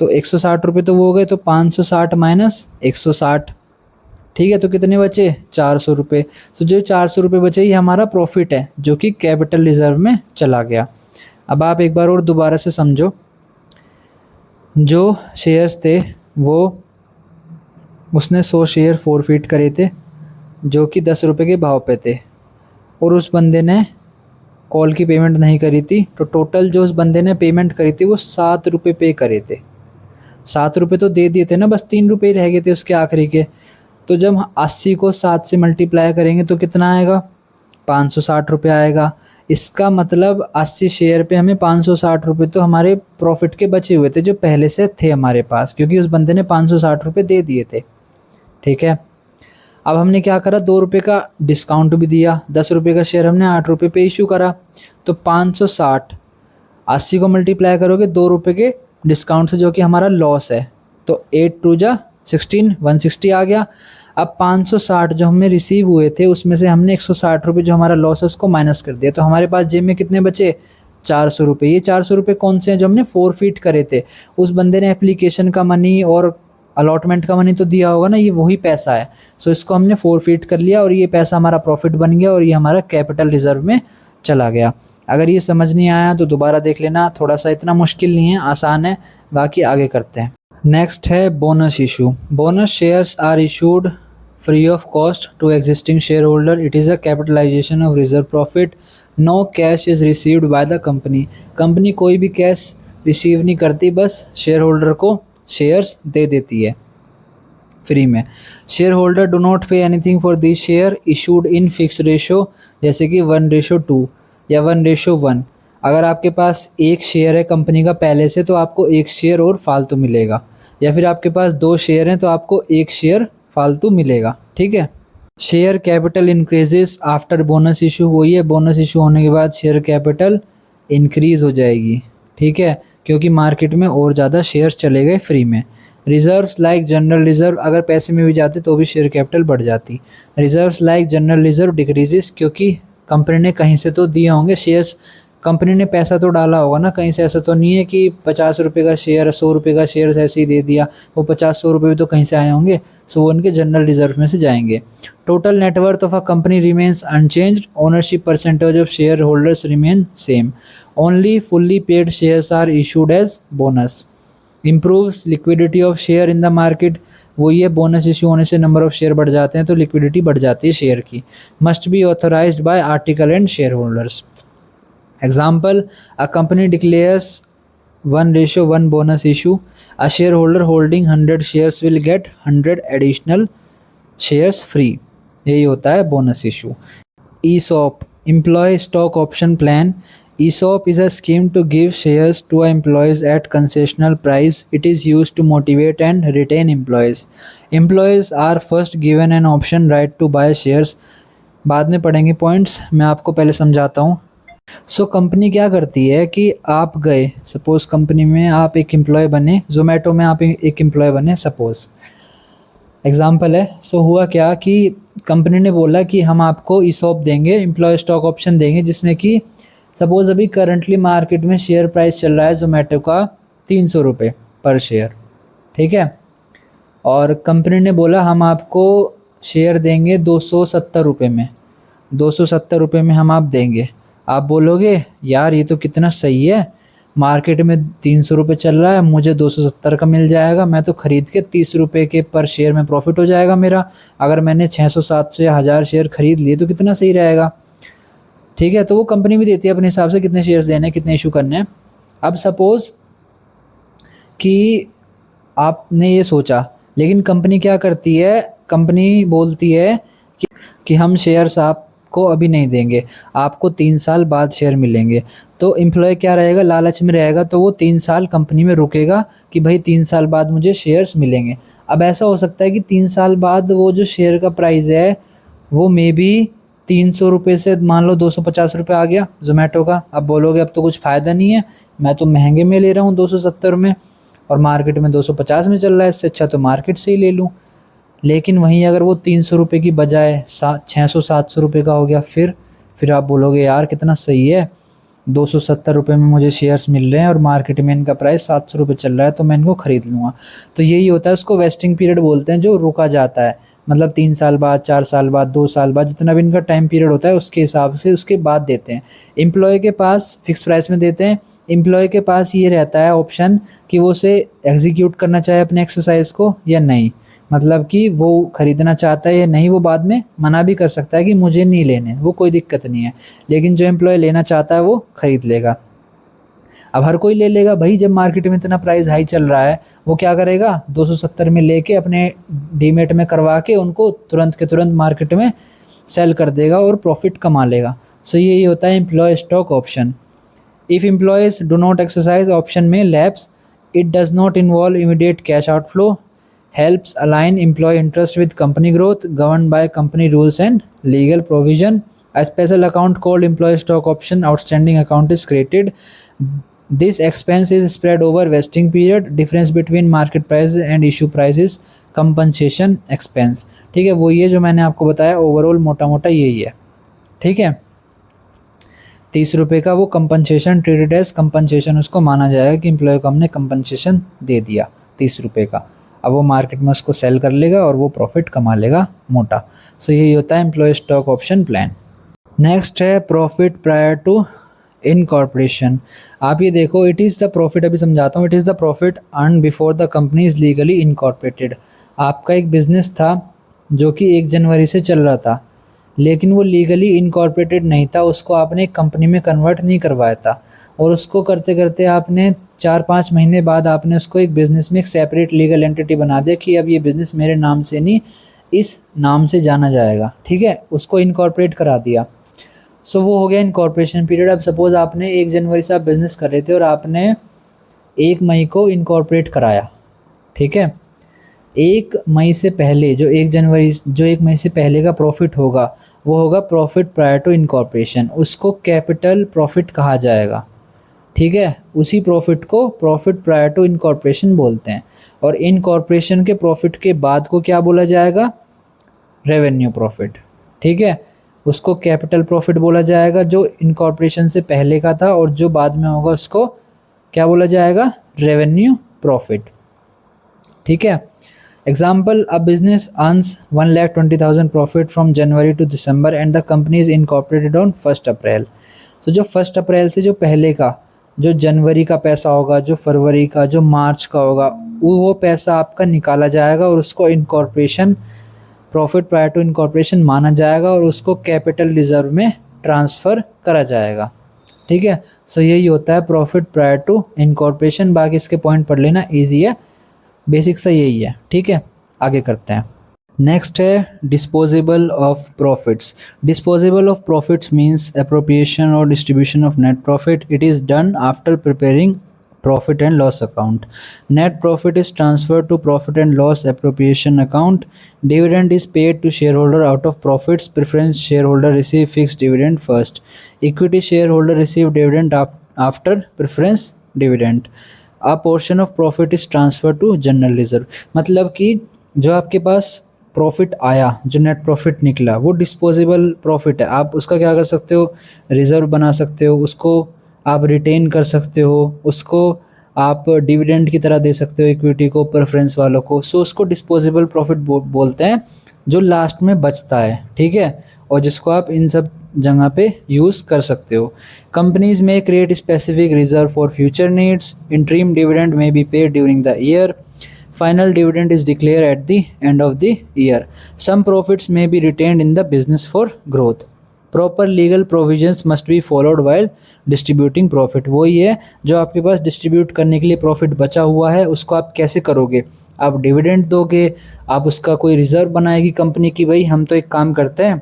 तो 160 रुपये तो वो हो गए, तो 560 माइनस 160, ठीक है, तो कितने बचे 400 रुपये। तो जो 400 रुपये बचे ये हमारा प्रॉफिट है जो कि कैपिटल रिजर्व में चला गया। अब आप एक बार और दोबारा से समझो, जो शेयर्स थे वो उसने 100 शेयर फॉरफिट करे थे जो कि 10 रुपये के भाव पे थे, और उस बंदे ने कॉल की पेमेंट नहीं करी थी। तो टोटल जो उस बंदे ने पेमेंट करी थी वो 7 रुपये पे करे थे। ₹7 तो दे दिए थे ना, बस ₹3 रह गए थे उसके आखिरी के। तो जब 80 को 7 से मल्टीप्लाई करेंगे तो कितना आएगा, ₹560 आएगा। इसका मतलब 80 शेयर पे हमें ₹560 तो हमारे प्रॉफिट के बचे हुए थे जो पहले से थे हमारे पास, क्योंकि उस बंदे ने ₹560 दे दिए थे। ठीक है, अब हमने क्या करा, ₹2 का डिस्काउंट भी दिया, ₹10 का शेयर हमने ₹8 पे इशू करा। तो 560 80 को मल्टीप्लाई करोगे ₹2 के डिस्काउंट से, जो कि हमारा लॉस है। तो 8 2 जा 16, 160 आ गया। अब 560 जो हमें रिसीव हुए थे उसमें से हमने ₹160 जो हमारा लॉस है उसको माइनस कर दिया। तो हमारे पास जेब में कितने बचे, ₹400। ये ₹400 कौन से हैं, जो हमने फोरफीट करे थे। उस बंदे ने एप्लीकेशन का मनी और अलॉटमेंट का मनी तो दिया होगा ना, ये वही पैसा है। सो इसको हमने फोरफीट कर लिया और ये पैसा हमारा प्रॉफिट बन गया और ये हमारा कैपिटल रिजर्व में चला गया। अगर ये समझ नहीं आया तो दोबारा देख लेना, थोड़ा सा इतना मुश्किल नहीं है, आसान है। बाकी आगे करते हैं। नेक्स्ट है bonus issue. Bonus shares are issued free of cost to existing share holder. It is a capitalisation of reserve profit. No cash is received by the company. Company कोई भी कैश रिसीव नहीं करती, बस शेयर होल्डर को शेयर्स दे देती है फ्री में। Share holder do not pay anything for this share issued in fix ratio, जैसे कि 1:2 या 1:1। अगर आपके पास एक शेयर है कंपनी का पहले से, तो आपको एक शेयर और फालतू मिलेगा, या फिर आपके पास 2 शेयर हैं तो आपको एक शेयर फालतू मिलेगा। ठीक है। Share capital increases after bonus issue. वही है, बोनस इशू होने के बाद शेयर कैपिटल इंक्रीज हो जाएगी। ठीक है, क्योंकि मार्केट में और ज़्यादा शेयर्स चले गए फ्री में। रिजर्व्स लाइक जनरल रिजर्व, अगर पैसे में भी जाते तो भी शेयर कैपिटल बढ़ जाती। Reserves like general reserve decreases, क्योंकि कंपनी ने कहीं से तो दिए होंगे शेयर्स, कंपनी ने पैसा तो डाला होगा ना कहीं से। ऐसा तो नहीं है कि ₹50 का शेयर, ₹100 का शेयर ऐसे ही दे दिया। वो 50-100 भी तो कहीं से आए होंगे। सो वो उनके जनरल रिजर्व में से जाएंगे। Total net worth of a company remains unchanged. Ownership percentage of share holders remain same. Only fully paid shares are issued as bonus. Improves liquidity of share in the market. वही है, बोनस इशू होने से नंबर ऑफ शेयर बढ़ जाते हैं तो लिक्विडिटी बढ़ जाती है शेयर की। Must be authorised bye article and share holders. Example, a company declares 1:1 bonus issue. A shareholder holding 100 shares will get 100 additional shares free. यही होता है bonus issue. ESOP, Employee Stock Option Plan. ESOP is a scheme to give shares to employees at concessional price. It is used to motivate and retain employees. Employees are first given an option right to buy shares. बाद में पढ़ेंगे पॉइंट्स, मैं आपको पहले समझाता हूँ। सो कंपनी क्या करती है कि आप गए, सपोज कंपनी में आप एक एम्प्लॉय बने, जोमेटो में आप एक एम्प्लॉय बने, सपोज एग्जांपल है। सो हुआ क्या कि कंपनी ने बोला कि हम आपको ईसॉप देंगे, एम्प्लॉय स्टॉक ऑप्शन देंगे, जिसमें कि सपोज अभी करंटली मार्केट में शेयर प्राइस चल रहा है जोमेटो का ₹300 पर शेयर। ठीक है, और कंपनी ने बोला हम आपको शेयर देंगे ₹270 में, ₹270 में हम आप देंगे। आप बोलोगे यार ये तो कितना सही है, मार्केट में ₹300 चल रहा है, मुझे 270 का मिल जाएगा, मैं तो ख़रीद के ₹30 के पर शेयर में प्रॉफिट हो जाएगा मेरा। अगर मैंने 600 700 या 1000 शेयर ख़रीद लिए तो कितना सही रहेगा। ठीक है, तो वो कंपनी भी देती है अपने हिसाब से कितने शेयर्स देने, कितने इशू करने हैं। अब सपोज़ कि आपने ये सोचा, लेकिन कंपनी क्या करती है, कंपनी बोलती है कि हम शेयर्स आपको अभी नहीं देंगे, आपको 3 साल बाद शेयर मिलेंगे। तो एम्प्लॉय क्या रहेगा, लालच में रहेगा, तो वो 3 साल कंपनी में रुकेगा कि भाई 3 साल बाद मुझे शेयर्स मिलेंगे। अब ऐसा हो सकता है कि 3 साल बाद वो जो शेयर का प्राइस है वो मे बी ₹300 से मान लो ₹250 आ गया जोमेटो का। अब बोलोगे अब तो कुछ फ़ायदा नहीं है, मैं तो महंगे में ले रहा हूँ 270 में, और मार्केट में 250 में चल रहा है, इससे अच्छा तो मार्केट से ही ले लूँ। लेकिन वहीं अगर वो ₹300 की बजाय 600-700 का हो गया, फिर आप बोलोगे यार कितना सही है, ₹270 में मुझे शेयर्स मिल रहे हैं और मार्केट में इनका प्राइस ₹700 चल रहा है, तो मैं इनको ख़रीद लूँगा। तो यही होता है, उसको वेस्टिंग पीरियड बोलते हैं, जो रुका जाता है। मतलब 3 साल बाद, 4 साल बाद, 2 साल बाद, जितना भी इनका टाइम पीरियड होता है उसके हिसाब से उसके बाद देते हैं। एम्प्लॉय के पास फिक्स प्राइस में देते हैं। एम्प्लॉय के पास ये रहता है ऑप्शन कि वो उसे एग्जीक्यूट करना चाहे अपने एक्सरसाइज को या नहीं, मतलब कि वो ख़रीदना चाहता है या नहीं, वो बाद में मना भी कर सकता है कि मुझे नहीं लेने, वो कोई दिक्कत नहीं है। लेकिन जो एम्प्लॉय लेना चाहता है वो ख़रीद लेगा। अब हर कोई ले लेगा भाई, जब मार्केट में इतना प्राइस हाई चल रहा है, वो क्या करेगा 270 में लेके अपने डीमेट में करवा के उनको तुरंत के तुरंत मार्केट में सेल कर देगा और प्रॉफिट कमा लेगा। सो यही होता है employ stock option. If employees do not exercise option may lapse, it does not involve immediate cash outflow, helps align employee interest with company growth, governed by company rules and legal provision. A special account called employee stock option outstanding account is created. This expense is spread over vesting period. Difference between market price and issue price is compensation expense. ठीक है, वो ये जो मैंने आपको बताया ओवरऑल मोटा मोटा यही है। ठीक है, 30 रुपये का वो कंपनसेशन ट्रीटेड एज कंपनसेशन उसको माना जाएगा कि एम्प्लॉय को हमने कंपनसेशन दे दिया 30 रुपये का। अब वो मार्केट में उसको सेल कर लेगा और वो प्रॉफिट कमा लेगा मोटा। सो यही होता है employ stock option plan. Next है प्रॉफिट प्रायर टू इनकॉर्पोरेशन। आप ये देखो, इट इज़ द प्रॉफिट, अभी समझाता हूँ, it is the profit earn before the company is legally incorporated. आपका एक बिजनेस था जो कि 1 जनवरी से चल रहा था, लेकिन वो लीगली इनकॉर्पोरेटेड नहीं था, उसको आपने एक कंपनी में कन्वर्ट नहीं करवाया था, और उसको करते करते आपने 4-5 महीने बाद आपने उसको एक बिज़नेस में एक सेपरेट लीगल एंटिटी बना दिया कि अब ये बिज़नेस मेरे नाम से नहीं इस नाम से जाना जाएगा। ठीक है, उसको इनकॉर्पोरेट करा दिया। सो वो हो गया इनकॉर्पोरेशन पीरियड। अब सपोज़ आपने 1 जनवरी से आप बिज़नेस कर रहे थे और आपने 1 मई को इनकॉर्पोरेट कराया। ठीक है, 1 मई से पहले जो 1 मई से पहले का प्रॉफिट होगा वो होगा प्रॉफिट प्रायर टू इनकॉर्पोरेशन, उसको कैपिटल प्रॉफिट कहा जाएगा। ठीक है, उसी प्रॉफिट को प्रॉफिट प्रायर टू इनकॉर्पोरेशन बोलते हैं। और इनकॉर्पोरेशन के प्रॉफिट के बाद को क्या बोला जाएगा, रेवेन्यू प्रॉफिट। ठीक है, उसको कैपिटल प्रॉफिट बोला जाएगा जो इनकॉर्पोरेशन से पहले का था, और जो बाद में होगा उसको क्या बोला जाएगा, रेवेन्यू प्रॉफिट। ठीक है, example, a business earns 1,20,000 profit from January to December and the company is incorporated on 1 April. तो जो 1 अप्रैल से जो पहले का जो जनवरी का पैसा होगा, जो फरवरी का, जो मार्च का होगा, वो पैसा आपका निकाला जाएगा और उसको incorporation profit prior to incorporation माना जाएगा और उसको कैपिटल रिजर्व में ट्रांसफ़र करा जाएगा। ठीक है, सो यही होता है प्रॉफिट प्रायर टू इनकॉर्पोरेशन। बाकी इसके पॉइंट पढ़ लेना, ईजी है, बेसिक सा यही है। ठीक है, आगे करते हैं। नेक्स्ट है disposable of profits. Disposable of profits means appropriation और distribution of net profit. It is done after preparing profit and loss account. Net profit is transferred to profit and loss appropriation account. Dividend is paid to shareholder out of profits. Preference shareholder receive fixed dividend first. Equity shareholder receive dividend after preference dividend. A portion of profit is transferred to general reserve. मतलब कि जो आपके पास प्रॉफिट आया, जो नेट प्रॉफिट निकला, वो डिस्पोजेबल प्रॉफिट है। आप उसका क्या कर सकते हो, रिजर्व बना सकते हो, उसको आप रिटेन कर सकते हो, उसको आप डिविडेंड की तरह दे सकते हो इक्विटी को, प्रेफरेंस वालों को। सो उसको डिस्पोजेबल प्रॉफिट बोलते हैं, जो लास्ट में बचता है। ठीक है, और जिसको आप इन सब जगह पे यूज़ कर सकते हो। Companies may create specific reserve for future needs. Interim dividend may be paid during the year. Final dividend is declared at the end of the year. Some profits may be retained in the business for growth. Proper legal provisions must be followed while distributing profit. वही है जो आपके पास डिस्ट्रीब्यूट करने के लिए प्रॉफिट बचा हुआ है, उसको आप कैसे करोगे, आप डिविडेंड दोगे, आप उसका कोई रिजर्व बनाएगी कंपनी की। भाई हम तो एक काम करते हैं,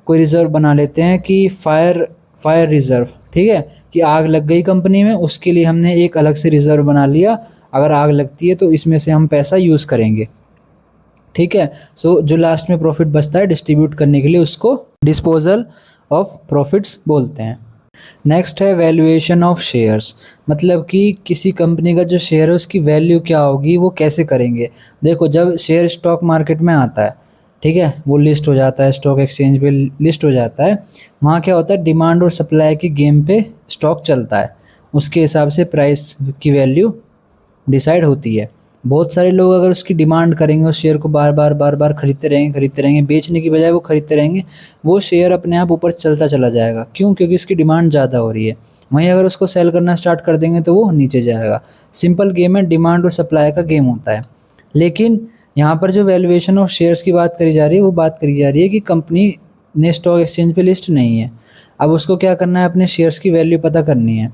कोई रिजर्व बना लेते हैं कि फायर रिजर्व। ठीक है, कि आग लग गई कंपनी में, उसके लिए हमने एक अलग से रिजर्व बना लिया, अगर आग लगती है तो इसमें से हम पैसा यूज़ करेंगे। ठीक है, सो जो लास्ट में प्रॉफिट बचता है डिस्ट्रीब्यूट करने के लिए, उसको डिस्पोजल ऑफ प्रॉफिट्स बोलते हैं। नेक्स्ट है वैल्यूएशन ऑफ शेयर्स। मतलब कि किसी कंपनी का जो शेयर है उसकी वैल्यू क्या होगी, वो कैसे करेंगे। देखो, जब शेयर स्टॉक मार्केट में आता है, ठीक है, वो लिस्ट हो जाता है, स्टॉक एक्सचेंज पे लिस्ट हो जाता है, वहाँ क्या होता है, डिमांड और सप्लाई की गेम पे स्टॉक चलता है, उसके हिसाब से प्राइस की वैल्यू डिसाइड होती है। बहुत सारे लोग अगर उसकी डिमांड करेंगे, उस शेयर को बार बार खरीदते रहेंगे, बेचने की बजाय वो खरीदते रहेंगे, वो शेयर अपने आप ऊपर चलता चला जाएगा। क्यों? क्योंकि उसकी डिमांड ज़्यादा हो रही है। वहीं अगर उसको सेल करना स्टार्ट कर देंगे तो वो नीचे जाएगा। सिंपल गेम है, डिमांड और सप्लाई का गेम होता है। लेकिन यहाँ पर जो वैल्यूएशन ऑफ शेयर्स की बात करी जा रही है, वो बात करी जा रही है कि कंपनी ने स्टॉक एक्सचेंज पे लिस्ट नहीं है, अब उसको क्या करना है, अपने शेयर्स की वैल्यू पता करनी है।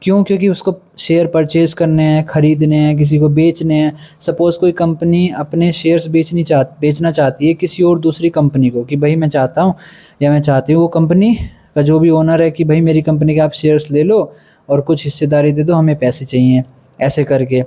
क्यों? क्योंकि उसको शेयर परचेज करने हैं, ख़रीदने हैं, किसी को बेचने हैं। सपोज़ कोई कंपनी अपने शेयर्स बेचना चाहती है किसी और दूसरी कंपनी को कि भाई मैं चाहता हूँ या मैं चाहती हूँ वो कंपनी का जो भी ओनर है कि भाई मेरी कंपनी के आप शेयर्स ले लो और कुछ हिस्सेदारी दे दो, हमें पैसे चाहिए, ऐसे करके।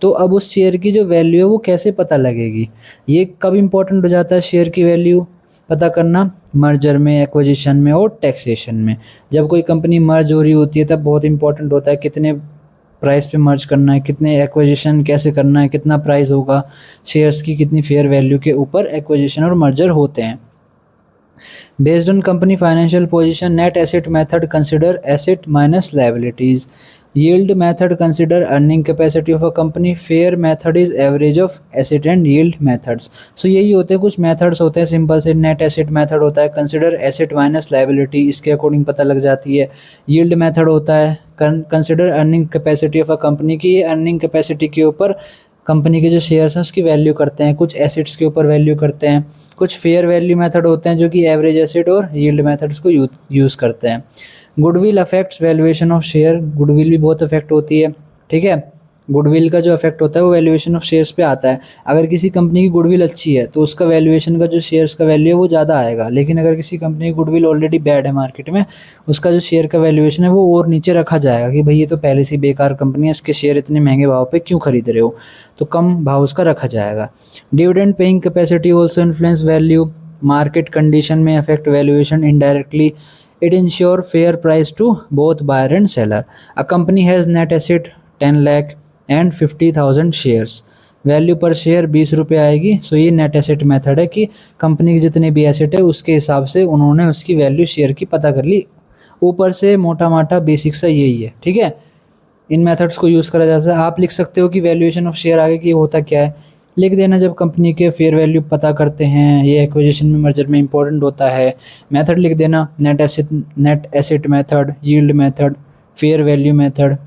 तो अब उस शेयर की जो वैल्यू है वो कैसे पता लगेगी? ये कब इम्पोर्टेंट हो जाता है शेयर की वैल्यू पता करना? मर्जर में, एक्विजिशन में और टैक्सेशन में। जब कोई कंपनी मर्ज हो रही होती है तब बहुत इंपॉर्टेंट होता है कितने प्राइस पे मर्ज करना है, कितने एक्विजिशन कैसे करना है, कितना प्राइस होगा, शेयर्स की कितनी फेयर वैल्यू के ऊपर एक्विजिशन और मर्जर होते हैं। Based on company financial position, net asset method consider asset minus liabilities. Yield method consider earning capacity of a company. Fair method is average of asset and yield methods. So यही होते हैं कुछ methods होते हैं सिंपल से। net asset method होता है consider asset minus liability, इसके अकॉर्डिंग पता लग जाती है। yield method होता है consider earning capacity of a company, की ये earning capacity के ऊपर कंपनी के जो शेयर्स हैं उसकी वैल्यू करते हैं, कुछ एसेट्स के ऊपर वैल्यू करते हैं। कुछ फेयर वैल्यू मेथड होते हैं जो कि एवरेज एसेट और यील्ड मेथड्स को यूज़ करते हैं। Goodwill affects valuation of share, goodwill भी बहुत अफेक्ट होती है, ठीक है। गुडविल का जो इफेक्ट होता है वो वैल्यूएशन ऑफ शेयर्स पे आता है। अगर किसी कंपनी की गुडविल अच्छी है तो उसका वैल्यूएशन का जो शेयर्स का वैल्यू है वो ज़्यादा आएगा, लेकिन अगर किसी कंपनी की गुडविल ऑलरेडी बैड है मार्केट में, उसका जो शेयर का वैल्यूएशन है वो और नीचे रखा जाएगा कि भाई ये तो पहले से बेकार कंपनी है, इसके शेयर इतने महंगे भाव पे क्यों खरीद रहे हो, तो कम भाव उसका रखा जाएगा। Dividend paying capacity also influence value, market condition may affect valuation indirectly, it ensure fair price to both buyer and seller. A company has net asset 10 lakh and 50,000 shares, value पर शेयर 20 रुपये आएगी। सो ये नेट एसेट मेथड है कि कंपनी के जितने भी एसेट है उसके हिसाब से उन्होंने उसकी वैल्यू शेयर की पता कर ली। ऊपर से मोटा माटा बेसिक सा यही है, ठीक है। इन मेथड्स को यूज़ करा जा सकता है। आप लिख सकते हो कि वैल्यूएशन ऑफ शेयर आगे की होता क्या है, लिख देना जब कंपनी के फेयर वैल्यू पता करते हैं, ये एक्विजिशन में मर्जर में इंपॉर्टेंट होता है। मेथड लिख देना, net asset method, yield method, fair value method,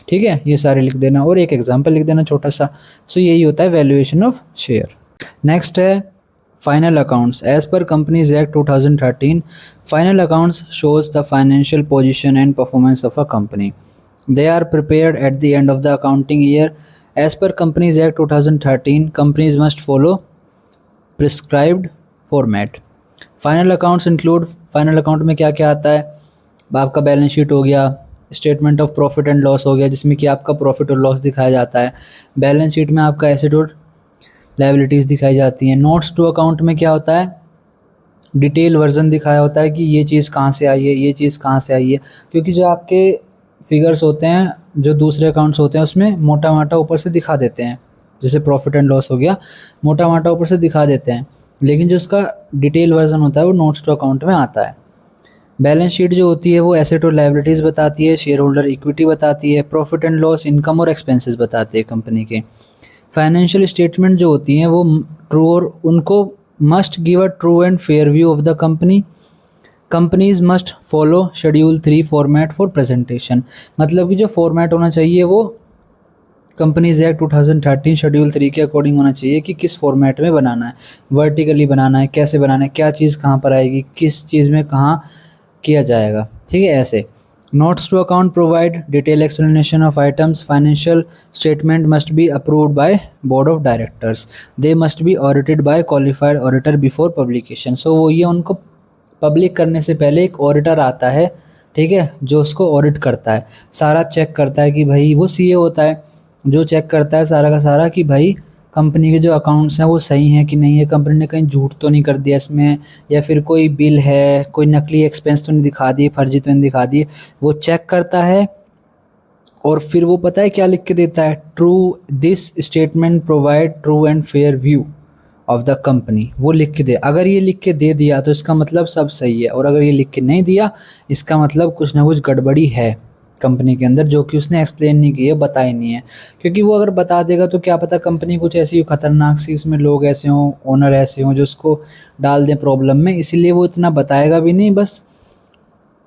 ठीक है, ये सारे लिख देना और एक एग्जांपल लिख देना छोटा सा। सो यही होता है वैल्यूएशन ऑफ शेयर। नेक्स्ट है final accounts. As per companies act 2013, final accounts shows the financial position and performance of a company. They are prepared at the end of the accounting year. As per Companies Act 2013, companies must follow prescribed format. Final accounts include, final account में क्या क्या आता है? आपका बैलेंस शीट हो गया, statement of profit and loss हो गया जिसमें कि आपका प्रॉफिट और लॉस दिखाया जाता है। बैलेंस शीट में आपका एसेट और लायबिलिटीज़ दिखाई जाती हैं। नोट्स टू अकाउंट में क्या होता है? डिटेल वर्जन दिखाया होता है कि ये चीज़ कहाँ से आई है, ये चीज़ कहाँ से आई है, क्योंकि जो आपके फिगर्स होते हैं जो दूसरे अकाउंट्स होते हैं उसमें मोटा माटा ऊपर से दिखा देते हैं, जैसे प्रॉफिट एंड लॉस हो गया, मोटा माटा ऊपर से दिखा देते हैं, लेकिन जो इसका डिटेल वर्जन होता है वो नोट्स टू अकाउंट में आता है। बैलेंस शीट जो होती है वो एसेट और लायबिलिटीज़ बताती है, शेयर होल्डर इक्विटी बताती है, प्रॉफिट एंड लॉस इनकम और एक्सपेंसेस बताती है कंपनी के। फाइनेंशियल स्टेटमेंट जो होती हैं वो ट्रू और उनको must give a true and fair view of the company. Companies must follow schedule 3 format for presentation, मतलब कि जो फॉर्मेट होना चाहिए वो कंपनीज एक्ट 2013 शेड्यूल 3 के अकॉर्डिंग होना चाहिए कि किस फॉर्मेट में बनाना है, वर्टिकली बनाना है, कैसे बनाना है, क्या चीज़ कहाँ पर आएगी, किस चीज़ में कहाँ किया जाएगा, ठीक है, ऐसे। Notes to account provide detail explanation of items. Financial statement must be approved by board of directors. They must be audited by qualified auditor before publication. So वो ये उनको पब्लिक करने से पहले एक ऑडिटर आता है, ठीक है, जो उसको ऑडिट करता है, सारा चेक करता है कि भाई, वो सीए होता है जो चेक करता है सारा का सारा कि भाई कंपनी के जो अकाउंट्स हैं वो सही हैं कि नहीं है, कंपनी ने कहीं झूठ तो नहीं कर दिया इसमें, या फिर कोई बिल है, कोई नकली एक्सपेंस तो नहीं दिखा दिए, फर्जी तो नहीं दिखा दिए। वो चेक करता है और फिर वो पता है क्या लिख के देता है? True, this statement provide true and fair view of the company. वो लिख के दे, अगर ये लिख के दे दिया तो इसका मतलब सब सही है, और अगर ये लिख के नहीं दिया इसका मतलब कुछ ना कुछ गड़बड़ी है कंपनी के अंदर, जो कि उसने एक्सप्लेन नहीं की है, बताई नहीं है। क्योंकि वो अगर बता देगा तो क्या पता कंपनी कुछ ऐसी खतरनाक सी, उसमें लोग ऐसे हों, ओनर ऐसे हों जो उसको डाल दें प्रॉब्लम में, इसीलिए वो इतना बताएगा भी नहीं, बस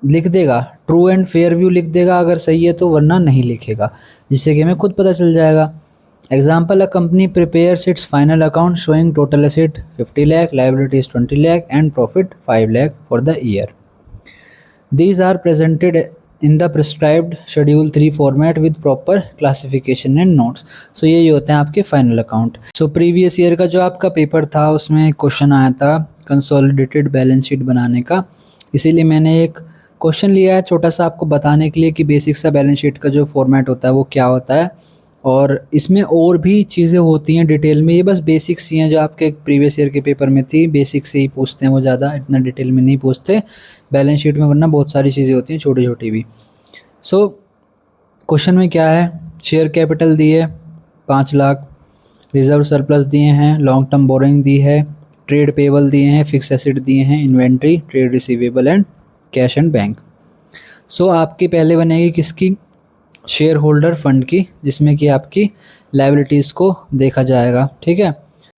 लिख देगा ट्रू एंड फेयर व्यू लिख देगा अगर सही है तो, वरना नहीं लिखेगा, जिससे कि हमें खुद पता चल जाएगा। Example, a company prepares its final account showing total asset 50 lakh, liabilities 20 lakh and profit 5 lakh for the year. These are presented in the prescribed schedule 3 format with proper classification and notes. So यही होते हैं आपके final account. So previous year का जो आपका पेपर था उसमें क्वेश्चन आया था कंसोलिडेटेड बैलेंस शीट बनाने का, इसीलिए मैंने एक क्वेश्चन लिया है छोटा सा आपको बताने के लिए कि बेसिक सा बैलेंस शीट का जो फॉर्मेट होता है वो क्या होता है, और इसमें और भी चीज़ें होती हैं डिटेल में। ये बस बेसिक्स ही हैं जो आपके प्रीवियस ईयर के पेपर में थी, बेसिक से ही पूछते हैं, वो ज़्यादा इतना डिटेल में नहीं पूछते बैलेंस शीट में, वरना बहुत सारी चीज़ें होती हैं छोटी छोटी भी। सो क्वेश्चन में क्या है, शेयर कैपिटल दी है 5 लाख, रिजर्व सरप्लस दिए हैं, लॉन्ग टर्म बोरिंग दी है, ट्रेड पेबल दिए हैं, फिक्स एसेट दिए हैं, inventory, trade receivable and cash and bank. So आपकी पहले बनेगी किसकी, शेयर होल्डर फंड की, जिसमें कि आपकी लायबिलिटीज़ को देखा जाएगा। ठीक है,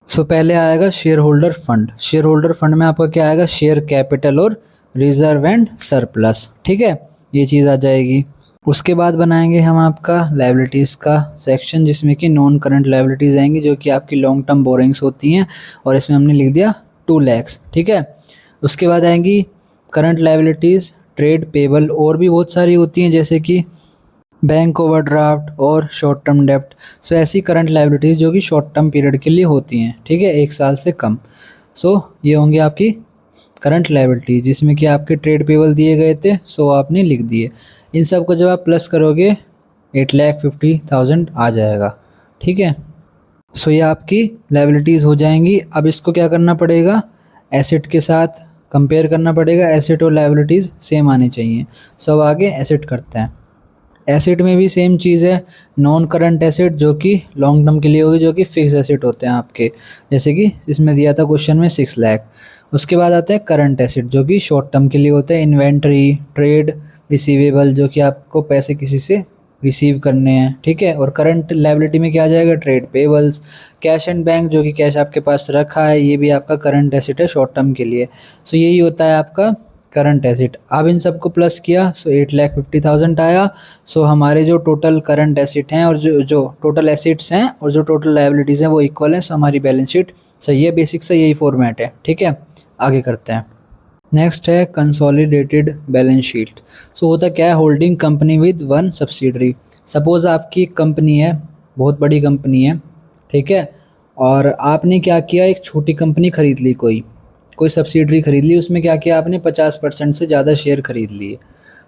सो पहले आएगा share holder fund. Share holder fund में आपका क्या आएगा, शेयर कैपिटल और रिजर्व एंड सरप्लस। ठीक है, ये चीज़ आ जाएगी। उसके बाद बनाएंगे हम आपका लायबिलिटीज़ का सेक्शन, जिसमें कि नॉन करंट लायबिलिटीज़ आएंगी जो कि आपकी लॉन्ग टर्म बोरिंग्स होती हैं, और इसमें हमने लिख दिया 2 लाख। ठीक है, उसके बाद आएंगी करंट लायबिलिटीज़, ट्रेड पेबल, और भी बहुत सारी होती हैं जैसे कि बैंक ओवरड्राफ्ट और शॉर्ट टर्म डेप्ट। सो ऐसी करंट लायबिलिटीज़ जो कि शॉर्ट टर्म पीरियड के लिए होती हैं, ठीक है, 1 साल से कम। सो ये होंगी आपकी करंट लायबिलिटी, जिसमें कि आपके ट्रेड पेबल दिए गए थे, सो आपने लिख दिए। इन सब को जब आप प्लस करोगे 8,50,000 आ जाएगा। ठीक है, सो ये आपकी लायबिलिटीज़ हो जाएंगी। अब इसको क्या करना पड़ेगा, एसेट के साथ कंपेयर करना पड़ेगा, एसेट और लायबिलिटीज़ सेम आनी चाहिए। सो अब आगे एसेट करते हैं। एसेट में भी सेम चीज़ है, नॉन करंट एसेट जो कि लॉन्ग टर्म के लिए होगी, जो कि फिक्स एसेट होते हैं आपके, जैसे कि इसमें दिया था क्वेश्चन में 6 लाख। उसके बाद आते हैं करंट एसेट जो कि शॉर्ट टर्म के लिए होते हैं, इन्वेंट्री, ट्रेड रिसीवेबल जो कि आपको पैसे किसी से रिसीव करने हैं। ठीक है, और करंट लायबिलिटी में क्या आ जाएगा, trade payables, cash and bank जो कि कैश आपके पास रखा है, ये भी आपका करंट एसेट है शॉर्ट टर्म के लिए। सो यही होता है आपका करंट एसेट। अब इन सबको प्लस किया, सो 8,50,000 आया। सो हमारे जो टोटल करंट एसेट हैं और जो टोटल एसेट्स हैं और जो टोटल लायबिलिटीज़ हैं वो इक्वल हैं। सो हमारी बैलेंस शीट सही है, बेसिक से यही फॉर्मेट है। ठीक है, आगे करते हैं। नेक्स्ट है कंसोलिडेटेड बैलेंस शीट। सो होता क्या है, holding company with 1 subsidiary. Suppose आपकी एक कंपनी है, बहुत बड़ी कंपनी है, ठीक है, और आपने क्या किया, एक छोटी कंपनी खरीद ली, कोई सब्सिडरी खरीद ली, उसमें क्या किया आपने 50% से ज़्यादा शेयर खरीद लिए।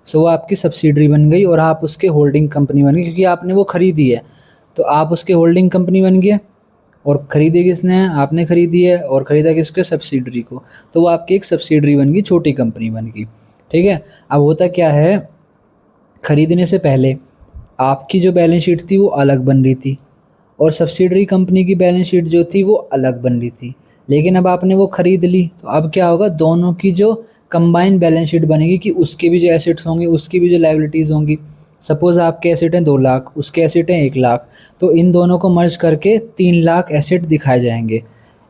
सो वो आपकी सब्सिडरी बन गई और आप उसके होल्डिंग कंपनी बन गए, क्योंकि आपने वो खरीदी है तो आप उसके होल्डिंग कंपनी बन गए। और ख़रीदी किसने है, आपने खरीदी है, और ख़रीदा किसके, सब्सिडरी को, तो वो आपकी एक सब्सिडरी बन गई, छोटी कंपनी बन गई। ठीक है, अब होता क्या है, ख़रीदने से पहले आपकी जो बैलेंस शीट थी वो अलग बन रही थी और सब्सिडरी कंपनी की बैलेंस शीट जो थी वो अलग बन रही थी। लेकिन अब आपने वो ख़रीद ली तो अब क्या होगा, दोनों की जो कंबाइन बैलेंस शीट बनेगी कि उसके भी जो एसेट्स होंगे, उसकी भी जो लायबिलिटीज़ होंगी। सपोज़ आपके एसेट हैं 2 लाख, उसके एसेट हैं 1 लाख, तो इन दोनों को मर्ज करके 3 लाख एसेट दिखाए जाएंगे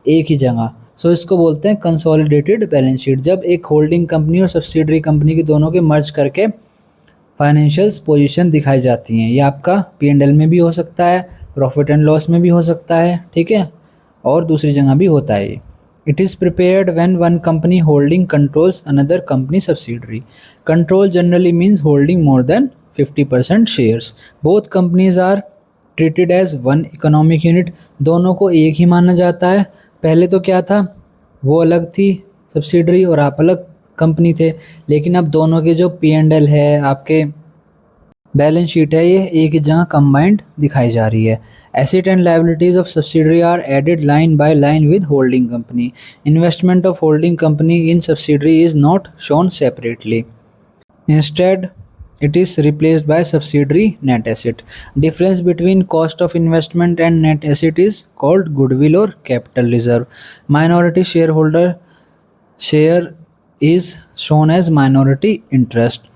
एक ही जगह। सो इसको बोलते हैं कंसोलिडेटेड बैलेंस शीट। जब एक होल्डिंग कंपनी और सब्सिडरी कंपनी की दोनों के मर्ज करके फाइनेंशियल्स पोजीशन दिखाई जाती हैं। ये आपका P&L में भी हो सकता है, प्रॉफिट एंड लॉस में भी हो सकता है, ठीक है, और दूसरी जगह भी होता है। It is prepared when one company holding controls another company subsidiary. Control generally means holding more than 50% shares. Both companies are treated as one economic unit. दोनों को एक ही माना जाता है। पहले तो क्या था, वो अलग थी सब्सिडरी और आप अलग कंपनी थे, लेकिन अब दोनों के जो P&L है, आपके बैलेंस शीट है, ये एक ही जगह कंबाइंड दिखाई जा रही है। Asset and liabilities of subsidiary are added line by line with holding company. Investment of holding company in subsidiary is not shown separately, instead it is replaced by subsidiary net asset. Difference between cost of investment and net asset is called goodwill or capital reserve. Minority shareholder share is shown as minority interest.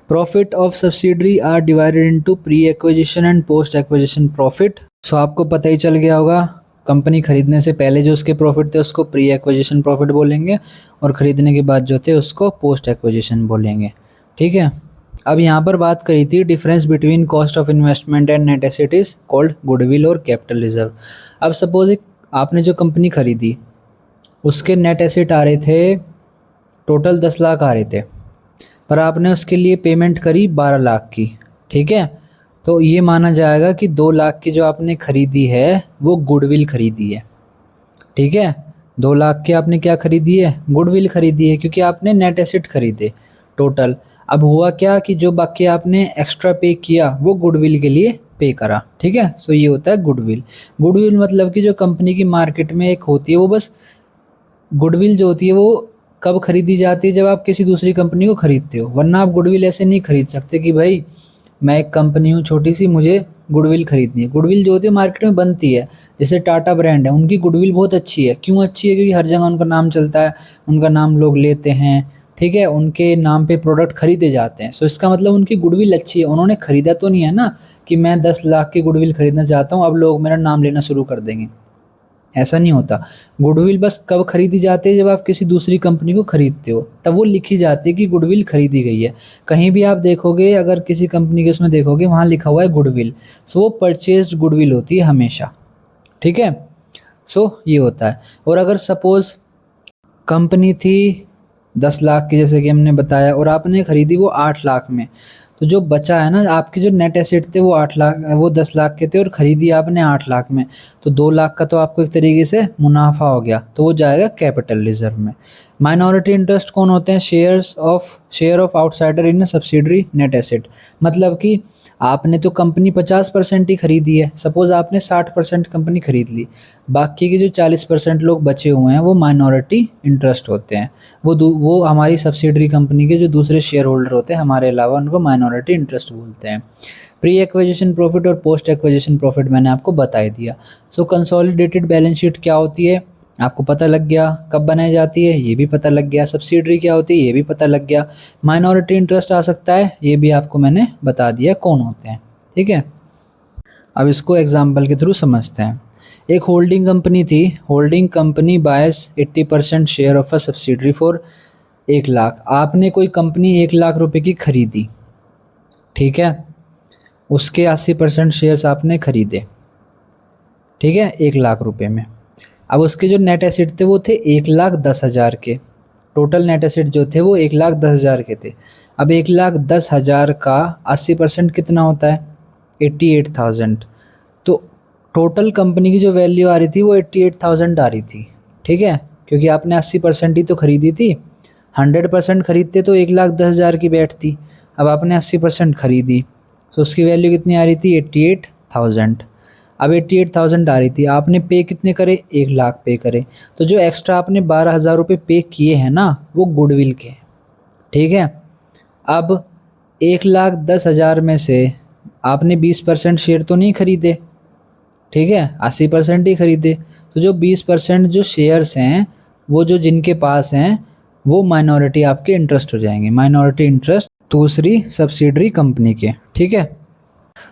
Profit of subsidiary are divided into pre-acquisition and post-acquisition profit. So आपको पता ही चल गया होगा, कंपनी खरीदने से पहले जो उसके प्रॉफिट थे उसको प्री एक्विजिशन प्रॉफिट बोलेंगे और ख़रीदने के बाद जो थे उसको पोस्ट एक्विजिशन बोलेंगे। ठीक है, अब यहाँ पर बात करी थी difference between cost of investment and net asset is called goodwill और कैपिटल रिजर्व। अब सपोज आपने जो कंपनी खरीदी उसके नेट एसेट आ रहे थे, टोटल 10 लाख आ रहे थे, पर आपने उसके लिए पेमेंट करी 12 लाख की, ठीक है, तो ये माना जाएगा कि 2 लाख की जो आपने खरीदी है वो गुडविल खरीदी है, ठीक है। 2 लाख के आपने क्या खरीदी है, गुडविल खरीदी है, क्योंकि आपने नेट एसेट खरीदे टोटल। अब हुआ क्या कि जो बाकी आपने एक्स्ट्रा पे किया वो गुडविल के लिए पे करा, ठीक है। सो ये होता है गुडविल। गुडविल मतलब कि जो कंपनी की मार्केट में एक होती है, वो बस गुडविल जो होती है वो कब खरीदी जाती है, जब आप किसी दूसरी कंपनी को खरीदते हो, वरना आप गुडविल ऐसे नहीं खरीद सकते कि भाई मैं एक कंपनी हूँ छोटी सी, मुझे गुडविल खरीदनी है। गुडविल जो होती है मार्केट में बनती है, जैसे टाटा ब्रांड है, उनकी गुडविल बहुत अच्छी है। क्यों अच्छी है? क्योंकि हर जगह उनका नाम चलता है, उनका नाम लोग लेते हैं, ठीक है, उनके नाम पे प्रोडक्ट खरीदे जाते हैं। सो इसका मतलब उनकी गुडविल अच्छी है। उन्होंने खरीदा तो नहीं है ना कि मैं 10 लाख की गुडविल खरीदना चाहता हूँ, अब लोग मेरा नाम लेना शुरू कर देंगे, ऐसा नहीं होता। गुडविल बस कब खरीदी जाती है, जब आप किसी दूसरी कंपनी को खरीदते हो, तब वो लिखी जाती है कि गुडविल खरीदी गई है। कहीं भी आप देखोगे, अगर किसी कंपनी के उसमें देखोगे, वहाँ लिखा हुआ है गुडविल, सो वो परचेज्ड गुडविल होती है हमेशा, ठीक है। सो ये होता है। और अगर सपोज कंपनी थी 10 लाख की, जैसे कि हमने बताया, और आपने खरीदी वो 8 लाख में, तो जो बचा है ना, आपके जो नेट एसेट थे वो 8 लाख, वो 10 लाख के थे और ख़रीदी आपने 8 लाख में, तो 2 लाख का तो आपको एक तरीके से मुनाफा हो गया, तो वो जाएगा कैपिटल रिजर्व में। माइनॉरिटी इंटरेस्ट कौन होते हैं? Share of outsider in subsidiary net asset. मतलब कि आपने तो कंपनी 50% ही खरीदी है, सपोज़ आपने 60% कंपनी खरीद ली, बाकी के जो 40% लोग बचे हुए हैं वो माइनॉरिटी इंटरेस्ट होते हैं। वो हमारी सब्सिडरी कंपनी के जो दूसरे शेयर होल्डर होते हैं हमारे अलावा, उनको माइनॉरिटी इंटरेस्ट बोलते हैं। प्री एक्विजिशन प्रॉफिट और पोस्ट एक्विजिशन प्रॉफिट मैंने आपको बता ही दिया। सो कंसोलिडेटेड बैलेंस शीट क्या होती है आपको पता लग गया, कब बनाई जाती है ये भी पता लग गया, सब्सिडरी क्या होती है ये भी पता लग गया, माइनॉरिटी इंटरेस्ट आ सकता है ये भी आपको मैंने बता दिया कौन होते हैं, ठीक है। अब इसको एग्जाम्पल के थ्रू समझते हैं। एक होल्डिंग कंपनी थी, holding company bias 80% share of a subsidiary for 1 lakh. आपने कोई कंपनी 1 लाख रुपए की खरीदी, ठीक है, उसके 80% शेयर्स आपने खरीदे, ठीक है, 1 लाख रुपए में। अब उसके जो नेट एसेट थे वो थे 1,10,000 के, टोटल नेट एसेट जो थे वो 1,10,000 के थे। अब 1,10,000 का 80% कितना होता है? 88,000। तो टोटल कंपनी की जो वैल्यू आ रही थी वो 88,000 आ रही थी, ठीक है, क्योंकि आपने 80% ही तो खरीदी थी। 100% खरीदते तो 1,10,000 की बैठती, अब आपने 80% खरीदी, तो उसकी वैल्यू कितनी आ रही थी? 88,000। अब 88,000 आ रही थी, आपने पे कितने करे? 1 लाख पे करे, तो जो एक्स्ट्रा आपने 12,000 रुपये पे किए हैं ना वो गुडविल के, ठीक है। अब 1,10,000 में से आपने 20% शेयर तो नहीं खरीदे, ठीक है, 80% ही खरीदे, तो जो 20% जो शेयर्स हैं वो जो जिनके पास हैं वो माइनॉरिटी आपके इंटरेस्ट हो जाएंगे, माइनॉरिटी इंटरेस्ट दूसरी सब्सिडरी कंपनी के, ठीक है।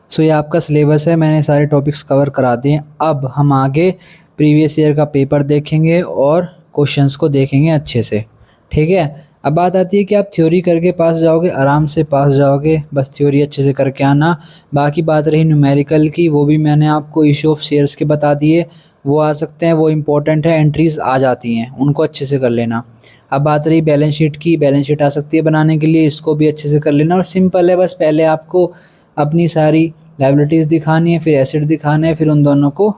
सो ये आपका सिलेबस है, मैंने सारे टॉपिक्स कवर करा दिए। अब हम आगे प्रीवियस ईयर का पेपर देखेंगे और क्वेश्चंस को देखेंगे अच्छे से, ठीक है। अब बात आती है कि आप थ्योरी करके पास जाओगे, आराम से पास जाओगे, बस थ्योरी अच्छे से करके आना। बाकी बात रही न्यूमेरिकल की, वो भी मैंने आपको इशू ऑफ शेयर्स के बता दिए, वो आ सकते हैं, वो इम्पोर्टेंट है, एंट्रीज आ जाती हैं, उनको अच्छे से कर लेना। अब बात रही बैलेंस शीट की, बैलेंस शीट आ सकती है बनाने के लिए, इसको भी अच्छे से कर लेना। और सिंपल है, बस पहले आपको अपनी सारी लायबिलिटीज़ दिखानी है, फिर एसेट दिखाना है, फिर उन दोनों को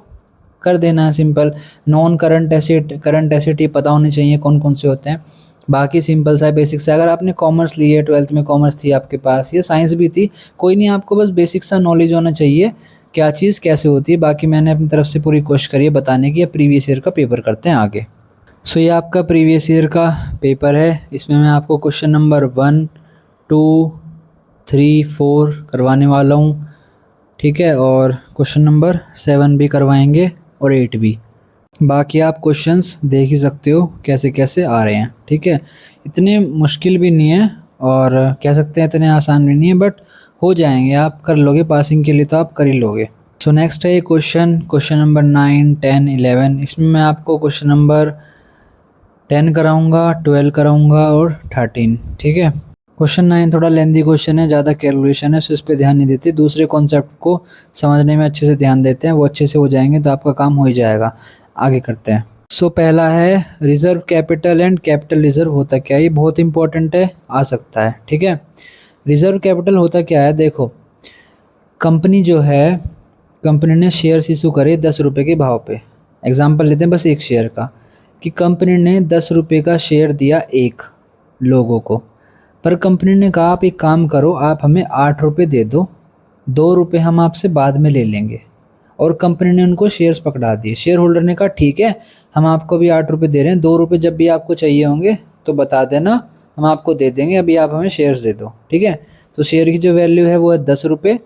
कर देना है, simple. Non current asset, current asset ये पता होने चाहिए कौन कौन से होते हैं। बाकी सिंपल सा बेसिक सा, अगर आपने कॉमर्स ली है, 12th में कॉमर्स थी आपके पास या साइंस भी थी, कोई नहीं, आपको बस बेसिक सा नॉलेज होना चाहिए क्या चीज़ कैसे होती है। बाकी मैंने अपनी तरफ से पूरी कोशिश करी है बताने की। प्रीवियस ईयर का पेपर करते हैं आगे। सो ये आपका प्रीवियस ईयर का पेपर है, इसमें मैं आपको क्वेश्चन नंबर 1, 2, 3, 4 करवाने वाला हूँ, ठीक है, और क्वेश्चन नंबर 7 भी करवाएंगे और 8 भी। बाकी आप क्वेश्चंस देख ही सकते हो कैसे कैसे आ रहे हैं, ठीक है। इतने मुश्किल भी नहीं है और कह सकते हैं इतने आसान भी नहीं है, बट हो जाएंगे, आप कर लोगे, पासिंग के लिए तो आप कर ही लोगे। सो नेक्स्ट है क्वेश्चन नंबर 9, 10, 11। इसमें मैं आपको क्वेश्चन नंबर 10 कराऊंगा, 12 कराऊंगा और 13, ठीक है। क्वेश्चन 9 थोड़ा लेंदी क्वेश्चन है, ज़्यादा कैलकुलेशन है, सो इस पर ध्यान नहीं देते, दूसरे कॉन्सेप्ट को समझने में अच्छे से ध्यान देते हैं, वो अच्छे से हो जाएंगे तो आपका काम हो ही जाएगा। आगे करते हैं। सो पहला है reserve capital and capital reserve होता क्या है, ये बहुत इंपॉर्टेंट है, आ सकता है, ठीक है। रिजर्व कैपिटल होता क्या है, देखो कंपनी जो है, कंपनी ने शेयर्स इशू करे 10 रुपये के भाव पे, एग्जांपल लेते हैं बस एक शेयर का, कि कंपनी ने 10 रुपये का शेयर दिया एक लोगों को, पर कंपनी ने कहा आप एक काम करो, आप हमें 8 रुपये दे दो, 2 रुपये हम आपसे बाद में ले लेंगे, और कंपनी ने उनको शेयर्स पकड़ा दिए। शेयर होल्डर ने कहा ठीक है, हम आपको भी 8 रुपये दे रहे हैं, 2 रुपये जब भी आपको चाहिए होंगे तो बता देना, हम आपको दे देंगे, अभी आप हमें शेयर्स दे दो, ठीक है। तो शेयर की जो वैल्यू है वो है 10 रुपये,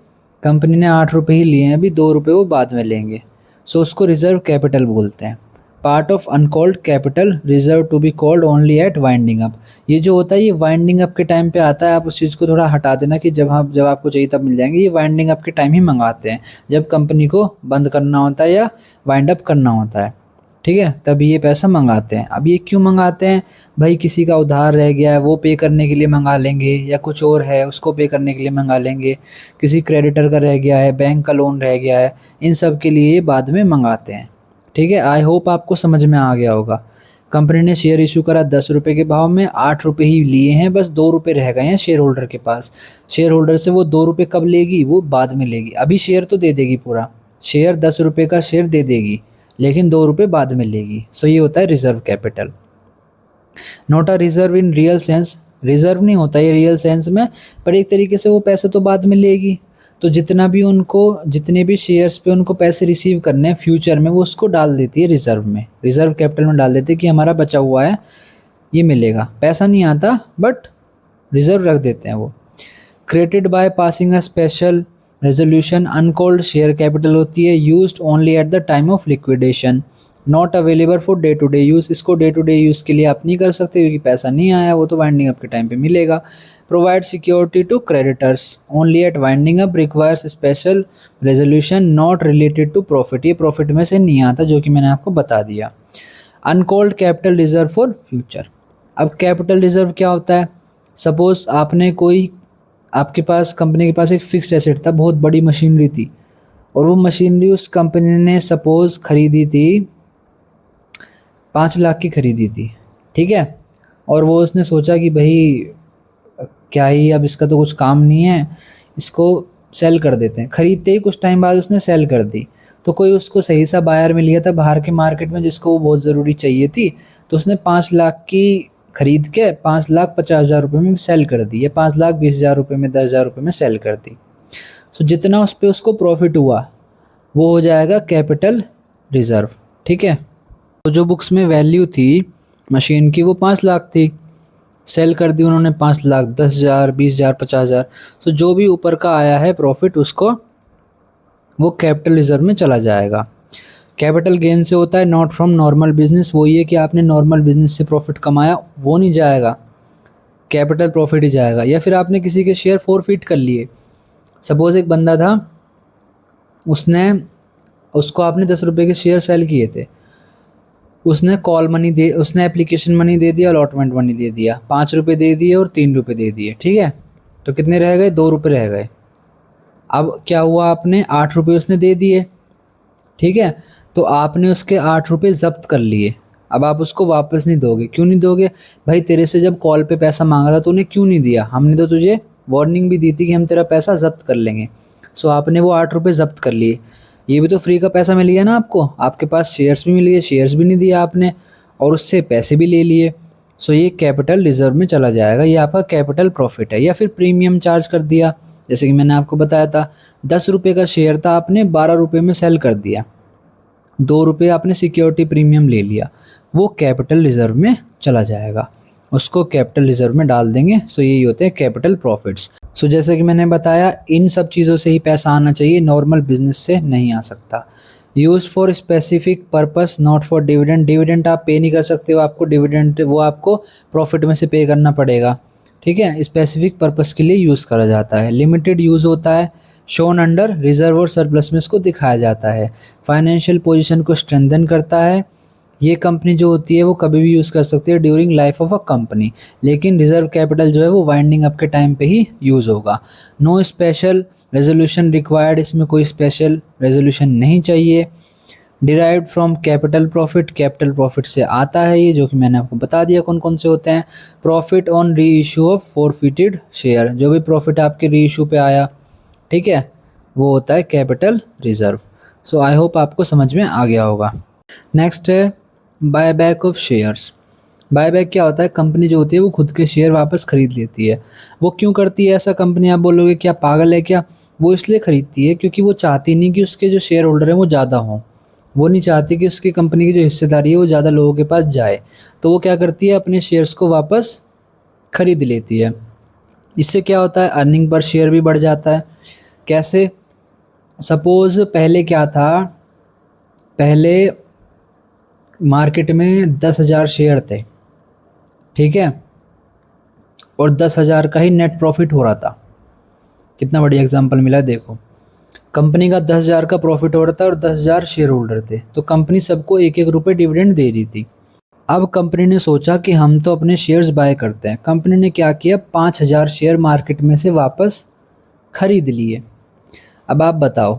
कंपनी ने 8 रुपये ही लिए हैं, अभी 2 रुपये वो बाद में लेंगे। सो उसको रिजर्व कैपिटल बोलते हैं। Part of uncalled capital reserve to be called only at winding up. ये जो होता है ये वाइंडिंग अप के टाइम पे आता है, आप उस चीज़ को थोड़ा हटा देना कि जब आपको चाहिए तब मिल जाएंगे। ये वाइंडिंग अप के टाइम ही मंगाते हैं, जब कंपनी को बंद करना होता है या वाइंड अप करना होता है, ठीक है, तभी ये पैसा मंगाते हैं। अब ये क्यों मंगाते हैं भाई, किसी का उधार रह गया है वो पे करने के लिए मंगा लेंगे, या कुछ और है उसको पे करने के लिए मंगा लेंगे, किसी क्रेडिटर का रह गया है, बैंक का लोन रह गया है, इन सब के लिए ये बाद में मंगाते हैं, ठीक है। आई होप आपको समझ में आ गया होगा। कंपनी ने शेयर इशू करा 10 रुपये के भाव में, 8 रुपये ही लिए हैं, बस 2 रुपये रह गए हैं शेयर होल्डर के पास। शेयर होल्डर से वो 2 रुपये कब लेगी, वो बाद में लेगी, अभी शेयर तो दे देगी पूरा, शेयर 10 रुपये का शेयर दे देगी, लेकिन 2 रुपये बाद में लेगी। सो ये होता है reserve capital. Not a reserve in real sense, reserve नहीं होता ये रियल सेंस में, पर एक तरीके से वो पैसे तो बाद में लेगी। तो जितना भी उनको, जितने भी शेयर्स पे उनको पैसे रिसीव करने हैं फ्यूचर में, वो उसको डाल देती है रिजर्व में, रिजर्व कैपिटल में डाल देती है कि हमारा बचा हुआ है ये मिलेगा, पैसा नहीं आता बट रिजर्व रख देते हैं वो। Created by passing a special resolution, uncalled share capital होती है, used only at the time of liquidation, not available for day to day use. इसको डे टू डे यूज़ के लिए आप नहीं कर सकते क्योंकि पैसा नहीं आया, वो तो वाइंडिंग अप के टाइम पे मिलेगा। Provide security to creditors only at winding up, requires special resolution, not related to profit, ये प्रॉफिट में से नहीं आता जो कि मैंने आपको बता दिया। Uncalled capital reserve for future. अब कैपिटल रिजर्व क्या होता है, सपोज आपने कोई, आपके पास कंपनी के पास एक फिक्स्ड एसेट था, बहुत बड़ी मशीनरी थी, और वो मशीनरी उस कंपनी ने सपोज खरीदी थी 5 लाख की खरीदी थी, ठीक है, और वो उसने सोचा कि भाई क्या ही, अब इसका तो कुछ काम नहीं है, इसको सेल कर देते हैं। खरीदते ही कुछ टाइम बाद उसने सेल कर दी, तो कोई उसको सही सा बायर मिल गया था बाहर के मार्केट में जिसको वो बहुत ज़रूरी चाहिए थी, तो उसने 5 लाख की खरीद के 5,50,000 रुपये में सेल कर दी, या 5,20,000 रुपये में, 10,000 रुपये में सेल कर दी। सो जितना उस पर उसको प्रॉफिट हुआ वो हो जाएगा कैपिटल रिजर्व, ठीक है। तो जो बुक्स में वैल्यू थी मशीन की वो 5 लाख थी, सेल कर दी उन्होंने 5 लाख, 10,000, 20,000, 50,000। सो जो भी ऊपर का आया है प्रॉफिट उसको वो कैपिटल रिजर्व में चला जाएगा। कैपिटल गेन से होता है नॉट फ्रॉम नॉर्मल बिजनेस, वो ये कि आपने नॉर्मल बिजनेस से प्रॉफिट कमाया वो नहीं जाएगा, कैपिटल प्रॉफिट ही जाएगा। या फिर आपने किसी के शेयर फॉरफिट कर लिए, सपोज एक बंदा था, उसको आपने 10 रुपये के शेयर सेल किए थे, उसने कॉल मनी दे, उसने एप्लीकेशन मनी दे दिया, अलॉटमेंट मनी दे दिया, 5 रुपये दे दिए और 3 रुपये दे दिए, ठीक है। तो कितने रह गए, 2 रुपये रह गए। अब क्या हुआ, आपने 8 रुपये उसने दे दिए, ठीक है, तो आपने उसके 8 रुपये ज़ब्त कर लिए। अब आप उसको वापस नहीं दोगे, क्यों नहीं दोगे भाई, तेरे से जब कॉल पे पैसा मांगा था तूने क्यों नहीं दिया, हमने तो तुझे वार्निंग भी दी थी कि हम तेरा पैसा ज़ब्त कर लेंगे। सो आपने वो 8 रुपये ज़ब्त कर लिए, ये भी तो फ्री का पैसा मिल गया ना आपको, आपके पास शेयर्स भी मिल गए, शेयर्स भी नहीं दिया आपने और उससे पैसे भी ले लिए। सो ये कैपिटल रिजर्व में चला जाएगा, ये आपका कैपिटल प्रॉफिट है। या फिर प्रीमियम चार्ज कर दिया, जैसे कि मैंने आपको बताया था 10 रुपये का शेयर था, आपने 12 रुपये में सेल कर दिया, 2 रुपये आपने सिक्योरिटी प्रीमियम ले लिया, वो कैपिटल रिजर्व में चला जाएगा, उसको कैपिटल रिजर्व में डाल देंगे। सो यही होते हैं कैपिटल प्रॉफिट्स। सो जैसे कि मैंने बताया इन सब चीज़ों से ही पैसा आना चाहिए, नॉर्मल बिजनेस से नहीं आ सकता। Use for specific purpose not for dividend, dividend आप पे नहीं कर सकते हो, आपको डिविडेंड वो आपको प्रॉफिट में से पे करना पड़ेगा, ठीक है, स्पेसिफिक पर्पस के लिए यूज़ करा जाता है। लिमिटेड यूज़ होता है, शोन अंडर रिजर्व और सरप्लस में इसको दिखाया जाता है। फाइनेंशियल पोजीशन को स्ट्रेंथन करता है, ये कंपनी जो होती है वो कभी भी यूज़ कर सकती है during life of a company, लेकिन रिजर्व कैपिटल जो है वो वाइंडिंग अप के टाइम पे ही यूज़ होगा। नो स्पेशल रेजोल्यूशन रिक्वायर्ड, इसमें कोई स्पेशल रेजोल्यूशन नहीं चाहिए। Derived from capital profit, capital profit से आता है ये, जो कि मैंने आपको बता दिया कौन कौन से होते हैं। प्रॉफिट ऑन री इशू ऑफ फॉरफिटेड शेयर, जो भी प्रॉफिट आपके री इशू पे आया, ठीक है, वो होता है capital reserve. So I hope आपको समझ में आ गया होगा। नेक्स्ट है बायबैक ऑफ शेयर्स। बायबैक क्या होता है? कंपनी जो होती है वो खुद के शेयर वापस खरीद लेती है। वो क्यों करती है ऐसा कंपनी? आप बोलोगे क्या पागल है क्या? वो इसलिए खरीदती है क्योंकि वो चाहती नहीं कि उसके जो शेयर होल्डर हैं वो ज़्यादा हों। वो नहीं चाहती कि उसकी कंपनी की जो हिस्सेदारी है वो ज़्यादा लोगों के पास जाए। तो वो क्या करती है? अपने शेयर्स को वापस खरीद लेती है। इससे क्या होता है? अर्निंग पर शेयर भी बढ़ जाता है। कैसे? सपोज़ पहले क्या था, पहले मार्केट में 10,000 शेयर थे, ठीक है, और 10,000 का ही नेट प्रॉफिट हो रहा था। कितना बढ़िया एग्जांपल मिला है, देखो। कंपनी का 10,000 का प्रॉफिट हो रहा था और 10,000 शेयर होल्डर थे, तो कंपनी सबको 1-1 रुपये डिविडेंड दे रही थी। अब कंपनी ने सोचा कि हम तो अपने शेयर्स बाय करते हैं। कंपनी ने क्या किया? 5,000 शेयर मार्केट में से वापस खरीद लिए। अब आप बताओ,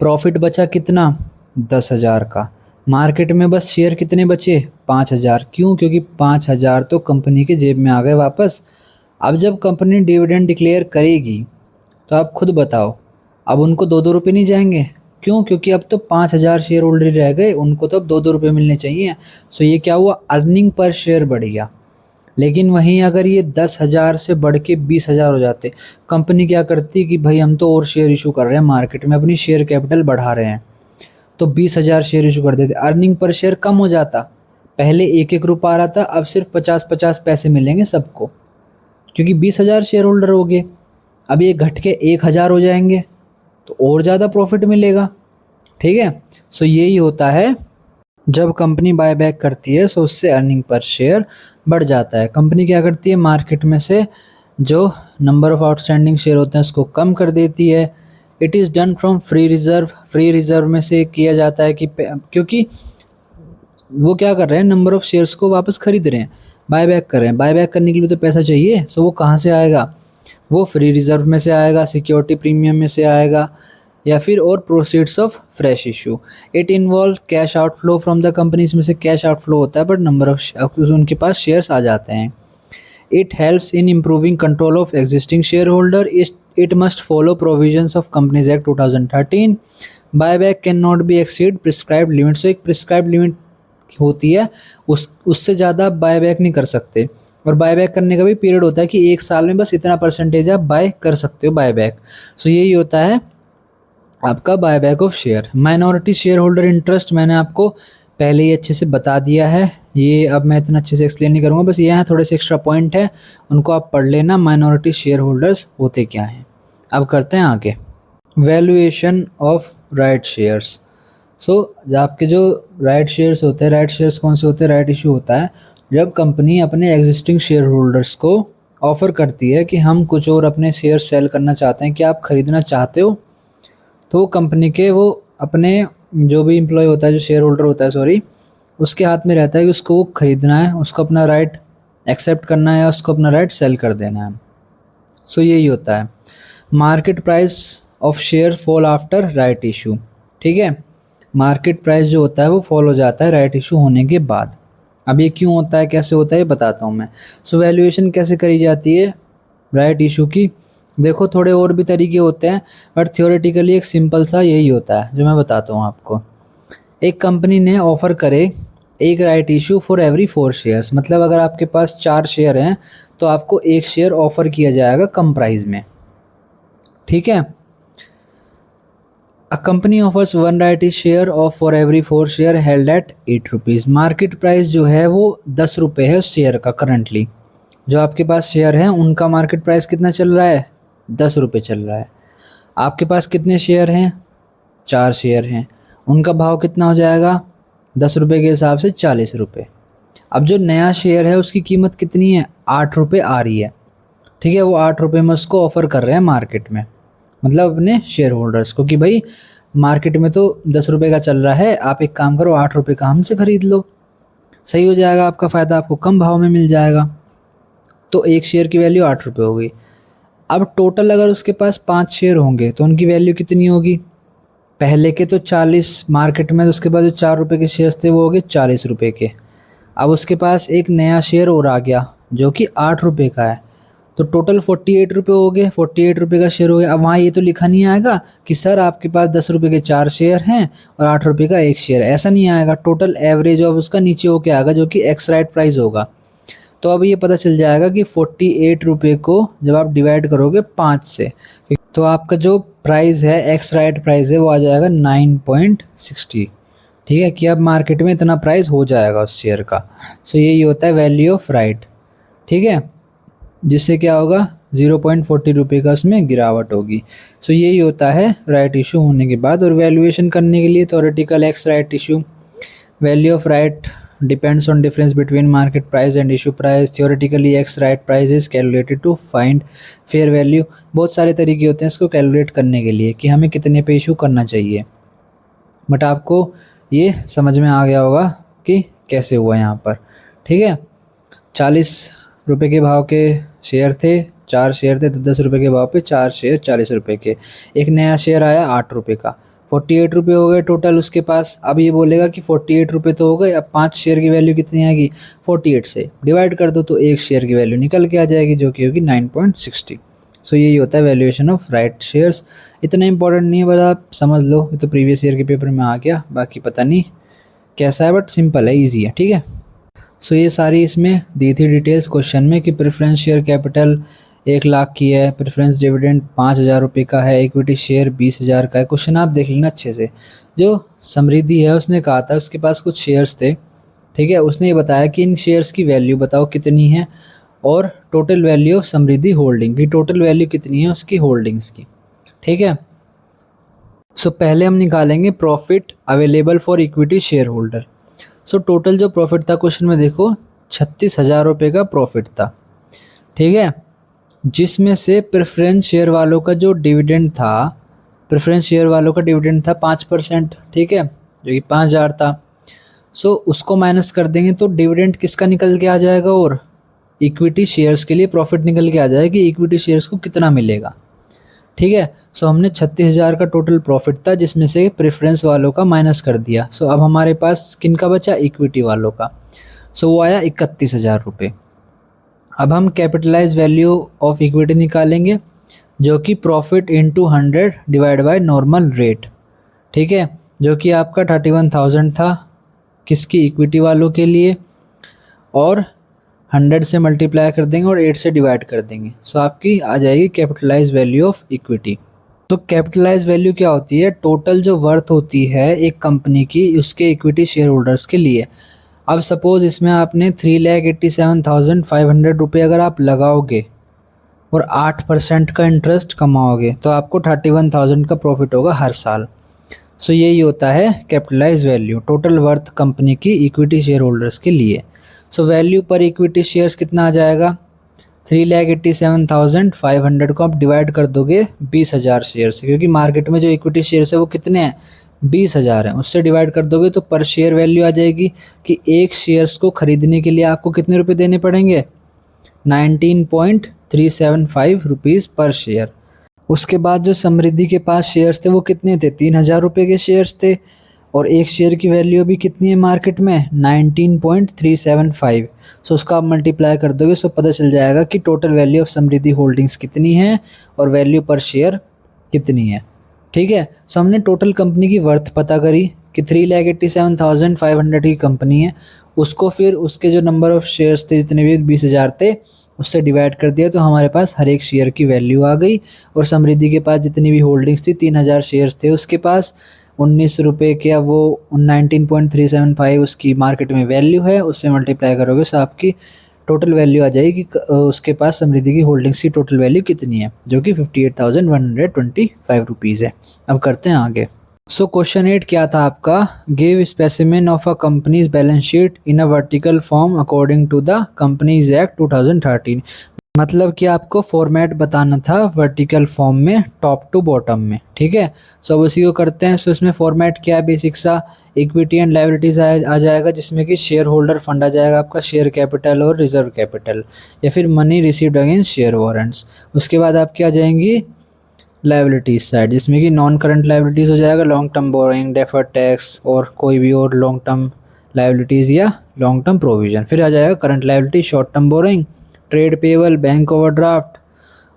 प्रॉफिट बचा कितना? 10,000 का। मार्केट में बस शेयर कितने बचे? 5,000। क्यों? क्योंकि 5,000 तो कंपनी के जेब में आ गए वापस। अब जब कंपनी डिविडेंड डिक्लेयर करेगी तो आप खुद बताओ, अब उनको 2-2 रुपये नहीं जाएंगे? क्यों? क्योंकि अब तो 5,000 शेयर होल्डर रह गए, उनको तो अब 2-2 रुपये मिलने चाहिए। सो ये क्या हुआ? अर्निंग पर शेयर बढ़ गया। लेकिन वहीं अगर ये 10,000 से बढ़ के 20,000 हो जाते, कंपनी क्या करती कि भाई हम तो और शेयर इशू कर रहे हैं मार्केट में, अपनी शेयर कैपिटल बढ़ा रहे हैं, तो 20,000 शेयर इशू कर देते। अर्निंग पर शेयर कम हो जाता। पहले 1-1 रुपये आ रहा था, अब सिर्फ 50-50 पैसे मिलेंगे सबको, क्योंकि 20,000 शेयर होल्डर हो गए। अब ये घट के 1,000 हो जाएंगे तो और ज़्यादा प्रॉफिट मिलेगा, ठीक है। सो यही होता है जब कंपनी बायबैक करती है, सो उससे अर्निंग पर शेयर बढ़ जाता है। कंपनी क्या करती है? मार्केट में से जो नंबर ऑफ आउटस्टैंडिंग शेयर होते हैं उसको कम कर देती है। It is done from free reserve. Free reserve में से किया जाता है कि क्योंकि वो क्या कर रहे हैं? नंबर ऑफ शेयर्स को वापस खरीद रहे हैं, बायबैक कर रहे हैं। बायबैक करने के लिए तो पैसा चाहिए, सो वो कहाँ से आएगा? वो फ्री रिजर्व में से आएगा, सिक्योरिटी प्रीमियम में से आएगा, या फिर और proceeds of fresh issue. It involve cash outflow from the company. इसमें से कैश आउटफ्लो होता है, बट नंबर ऑफ उनके पास शेयर्स आ जाते हैं। It helps in improving control of existing share holder. It must follow provisions of companies act 2013। Buyback can not be exceed prescribed limit. So एक प्रिस्क्राइब्ड लिमिट होती है, उससे ज़्यादा आप बायबैक नहीं कर सकते। और बायबैक करने का भी पीरियड होता है कि 1 साल में बस इतना परसेंटेज आप बाय कर सकते हो बायबैक। सो यही होता है आपका buyback of share. Minority share holder interest मैंने आपको पहले ही अच्छे से बता दिया है, ये अब मैं इतना अच्छे से एक्सप्लेन नहीं करूँगा, बस ये यहाँ थोड़े से एक्स्ट्रा पॉइंट है, उनको आप पढ़ लेना। माइनॉरिटी शेयर होल्डर्स होते क्या हैं। अब करते हैं आगे, वैल्यूएशन ऑफ राइट शेयर्स। सो आपके जो राइट शेयर्स होते हैं, राइट शेयर्स कौन से होते हैं? राइट इशू होता है जब कंपनी अपने एग्जिस्टिंग शेयर होल्डर्स को ऑफ़र करती है कि हम कुछ और अपने शेयर सेल करना चाहते हैं, क्या आप ख़रीदना चाहते हो? तो कंपनी के वो अपने जो भी एम्प्लॉय होता है, जो शेयर होल्डर होता है सॉरी, उसके हाथ में रहता है कि उसको वो ख़रीदना है, उसको अपना राइट एक्सेप्ट करना है, उसको अपना राइट सेल कर देना है। सो यही होता है। Market price of share fall after right issue, ठीक है। मार्केट प्राइस जो होता है वो फॉल हो जाता है राइट इशू होने के बाद। अब ये क्यों होता है, कैसे होता है, ये बताता हूँ मैं। सो वैल्यूएशन कैसे करी जाती है राइट इशू की? देखो थोड़े और भी तरीके होते हैं, बट थियोरेटिकली एक सिंपल सा यही होता है जो मैं बताता हूँ आपको। एक कंपनी ने ऑफ़र करे एक right issue for every 4 shares, मतलब अगर आपके पास 4 शेयर हैं तो आपको 1 शेयर ऑफ़र किया जाएगा कम प्राइस में, ठीक है। A company offers 1 right share of for every 4 share held at 8 rupees. Market price जो है वो 10 रुपये है उस शेयर का करंटली। जो आपके पास शेयर हैं उनका मार्केट प्राइस कितना चल रहा है? 10 रुपये चल रहा है। आपके पास कितने शेयर हैं? 4 शेयर हैं। उनका भाव कितना हो जाएगा? 10 रुपये के हिसाब से 40 रुपये। अब जो नया शेयर है उसकी कीमत कितनी है? 8 रुपये आ रही है, ठीक है। वो 8 रुपये में उसको ऑफ़र कर रहे हैं मार्केट में, मतलब अपने शेयर होल्डर्स को, कि भाई मार्केट में तो 10 रुपये का चल रहा है, आप एक काम करो 8 रुपये का हमसे ख़रीद लो, सही हो जाएगा आपका फ़ायदा, आपको कम भाव में मिल जाएगा। तो एक शेयर की वैल्यू 8 रुपये हो गई। अब टोटल अगर उसके पास 5 शेयर होंगे तो उनकी वैल्यू कितनी होगी? पहले के तो 40 मार्केट में, उसके बाद जो 4 रुपये के शेयर्स थे वो हो गए 40 रुपये के। अब उसके पास एक नया शेयर और आ गया जो कि 8 रुपये का है, तो टोटल 48 रुपये हो गए, 48 रुपये का शेयर हो गया। अब वहाँ ये तो लिखा नहीं आएगा कि सर आपके पास 10 रुपये के 4 शेयर हैं और 8 रुपये का एक शेयर, ऐसा नहीं आएगा। टोटल एवरेज ऑफ उसका नीचे होके आएगा जो कि एक्स राइट प्राइस होगा। तो अब ये पता चल जाएगा कि 48 रुपये को जब आप डिवाइड करोगे 5 से, तो आपका जो प्राइस है एक्स राइट प्राइस है वो आ जाएगा 9.60। ठीक है, कि अब मार्केट में इतना प्राइस हो जाएगा उस शेयर का। सो यही होता है वैल्यू ऑफ राइट। ठीक है, जिससे क्या होगा 0.40 रुपये का उसमें गिरावट होगी। सो यही होता है राइट इशू होने के बाद। और वैल्यूएशन करने के लिए theoretical x right issue, value of right depends on difference between market price and issue price. Theoretically x right price is calculated to find fair value. बहुत सारे तरीके होते हैं इसको कैलकुलेट करने के लिए कि हमें कितने पे इशू करना चाहिए, बट आपको ये समझ में आ गया होगा कि कैसे हुआ यहाँ पर। ठीक है, 40 रुपये के भाव के शेयर थे, 4 शेयर थे, 10 रुपये के भाव पे 4 शेयर 40 रुपये के। एक नया शेयर आया 8 रुपये का, 48 रुपये हो गए टोटल उसके पास। अब ये बोलेगा कि 48 रुपये तो हो गए, अब 5 शेयर की वैल्यू कितनी आएगी, 48 से डिवाइड कर दो तो एक शेयर की वैल्यू निकल के आ जाएगी जो कि होगी 9.60। सो यही होता है वैल्यूएशन ऑफ राइट शेयर्स। इतना इंपॉर्टेंट नहीं है, बस आप समझ लो, ये तो प्रीवियस ईयर के पेपर में आ गया, बाकी पता नहीं कैसा है, बट सिंपल है, ईजी है। ठीक है, सो ये सारी इसमें दी थी डिटेल्स क्वेश्चन में कि प्रेफरेंस शेयर कैपिटल 1 लाख की है, प्रेफरेंस डिविडेंड 5,000 रुपये का है, इक्विटी शेयर 20,000 का है। क्वेश्चन आप देख लेना अच्छे से। जो समृद्धि है उसने कहा था उसके पास कुछ शेयर्स थे, ठीक है, उसने ये बताया कि इन शेयर्स की वैल्यू बताओ कितनी है और total value of Samriddhi holding की टोटल वैल्यू कितनी है उसकी होल्डिंग्स की। ठीक है, सो पहले हम निकालेंगे profit available for equity share holder. So total जो प्रॉफिट था क्वेश्चन में देखो 36,000 रुपये का प्रॉफिट था। ठीक है, जिसमें से प्रेफरेंस शेयर वालों का जो डिविडेंड था, प्रेफरेंस शेयर वालों का डिविडेंड था 5%। ठीक है, जो कि 5,000 था। सो उसको माइनस कर देंगे तो डिविडेंड किसका निकल के आ जाएगा और इक्विटी शेयर्स के लिए प्रॉफिट निकल के आ जाएगा कि इक्विटी शेयर्स को कितना मिलेगा। ठीक है, सो हमने 36,000 का टोटल प्रॉफिट था जिसमें से प्रेफरेंस वालों का माइनस कर दिया। सो अब हमारे पास किन का बचा, इक्विटी वालों का। सो वो आया 31,000 रुपये। अब हम कैपिटलाइज वैल्यू ऑफ इक्विटी निकालेंगे जो कि profit into 100 divide by normal rate. ठीक है, जो कि आपका 31,000 था किसकी, इक्विटी वालों के लिए, और 100 से मल्टीप्लाई कर देंगे और 8 से डिवाइड कर देंगे। सो आपकी आ जाएगी कैपिटलाइज वैल्यू ऑफ इक्विटी। तो कैपिटलाइज वैल्यू क्या होती है, टोटल जो वर्थ होती है एक कंपनी की उसके इक्विटी शेयर होल्डर्स के लिए। अब सपोज इसमें आपने 3,87,500 रुपये अगर आप लगाओगे और 8% का इंटरेस्ट कमाओगे तो आपको 31,000 का प्रॉफिट होगा हर साल। सो यही होता है capitalise value, total worth company की इक्विटी शेयर होल्डर्स के लिए। सो वैल्यू पर इक्विटी शेयर्स कितना आ जाएगा, 3,87,500 को आप डिवाइड कर दोगे 20,000 शेयर से, क्योंकि मार्केट में जो इक्विटी शेयर्स है वो कितने हैं, 20,000 हैं। उससे डिवाइड कर दोगे तो पर शेयर वैल्यू आ जाएगी कि एक शेयर्स को खरीदने के लिए आपको कितने रुपए देने पड़ेंगे, 19.375 रुपीज़ पर शेयर। उसके बाद जो समृद्धि के पास शेयर्स थे वो कितने थे, 3,000 रुपये के शेयर्स थे, और एक शेयर की वैल्यू भी कितनी है मार्केट में, 19.375। सो उसका आप मल्टीप्लाई कर दोगे सो पता चल जाएगा कि total value of Samriddhi holdings कितनी है और वैल्यू पर शेयर कितनी है। ठीक है, सो हमने टोटल कंपनी की वर्थ पता करी कि 3,87,500 की कंपनी है, उसको फिर उसके जो नंबर ऑफ शेयर्स थे जितने भी 20,000 थे उससे डिवाइड कर दिया तो हमारे पास हर एक शेयर की वैल्यू आ गई। और समृद्धि के पास जितनी भी होल्डिंग्स थी 3,000 शेयर्स थे उसके पास, 19 रुपये के, अब वो 19.375 उसकी मार्केट में वैल्यू है, उससे मल्टीप्लाई करोगे तो आपकी टोटल वैल्यू आ जाएगी कि उसके पास समृद्धि की होल्डिंग्स की टोटल वैल्यू कितनी है, जो कि 58,125 रुपीज़ है। अब करते हैं आगे। सो क्वेश्चन 8 क्या था आपका, give specimen of a companies balance sheet in a vertical form according to the companies act 2013। मतलब कि आपको फॉर्मेट बताना था वर्टिकल फॉर्म में टॉप टू बॉटम में। ठीक है, सो अब उसी को करते हैं। सो इसमें फॉर्मेट क्या है, बेसिक सा इक्विटी एंड लायबिलिटीज आ जाएगा, जिसमें कि शेयर होल्डर फंड आ जाएगा आपका, शेयर कैपिटल और रिजर्व कैपिटल, या फिर money received against share warrants. उसके बाद आपकी आ जाएंगी लाइबिलिटीज साइड, जिसमें कि नॉन करंट लाइबिलिटीज हो जाएगा long term borrowing, deferred tax और कोई भी और लॉन्ग टर्म लाइबिलिटीज या लॉन्ग टर्म प्रोविजन। फिर आ जाएगा current liability, short term borrowing, trade payable, bank overdraft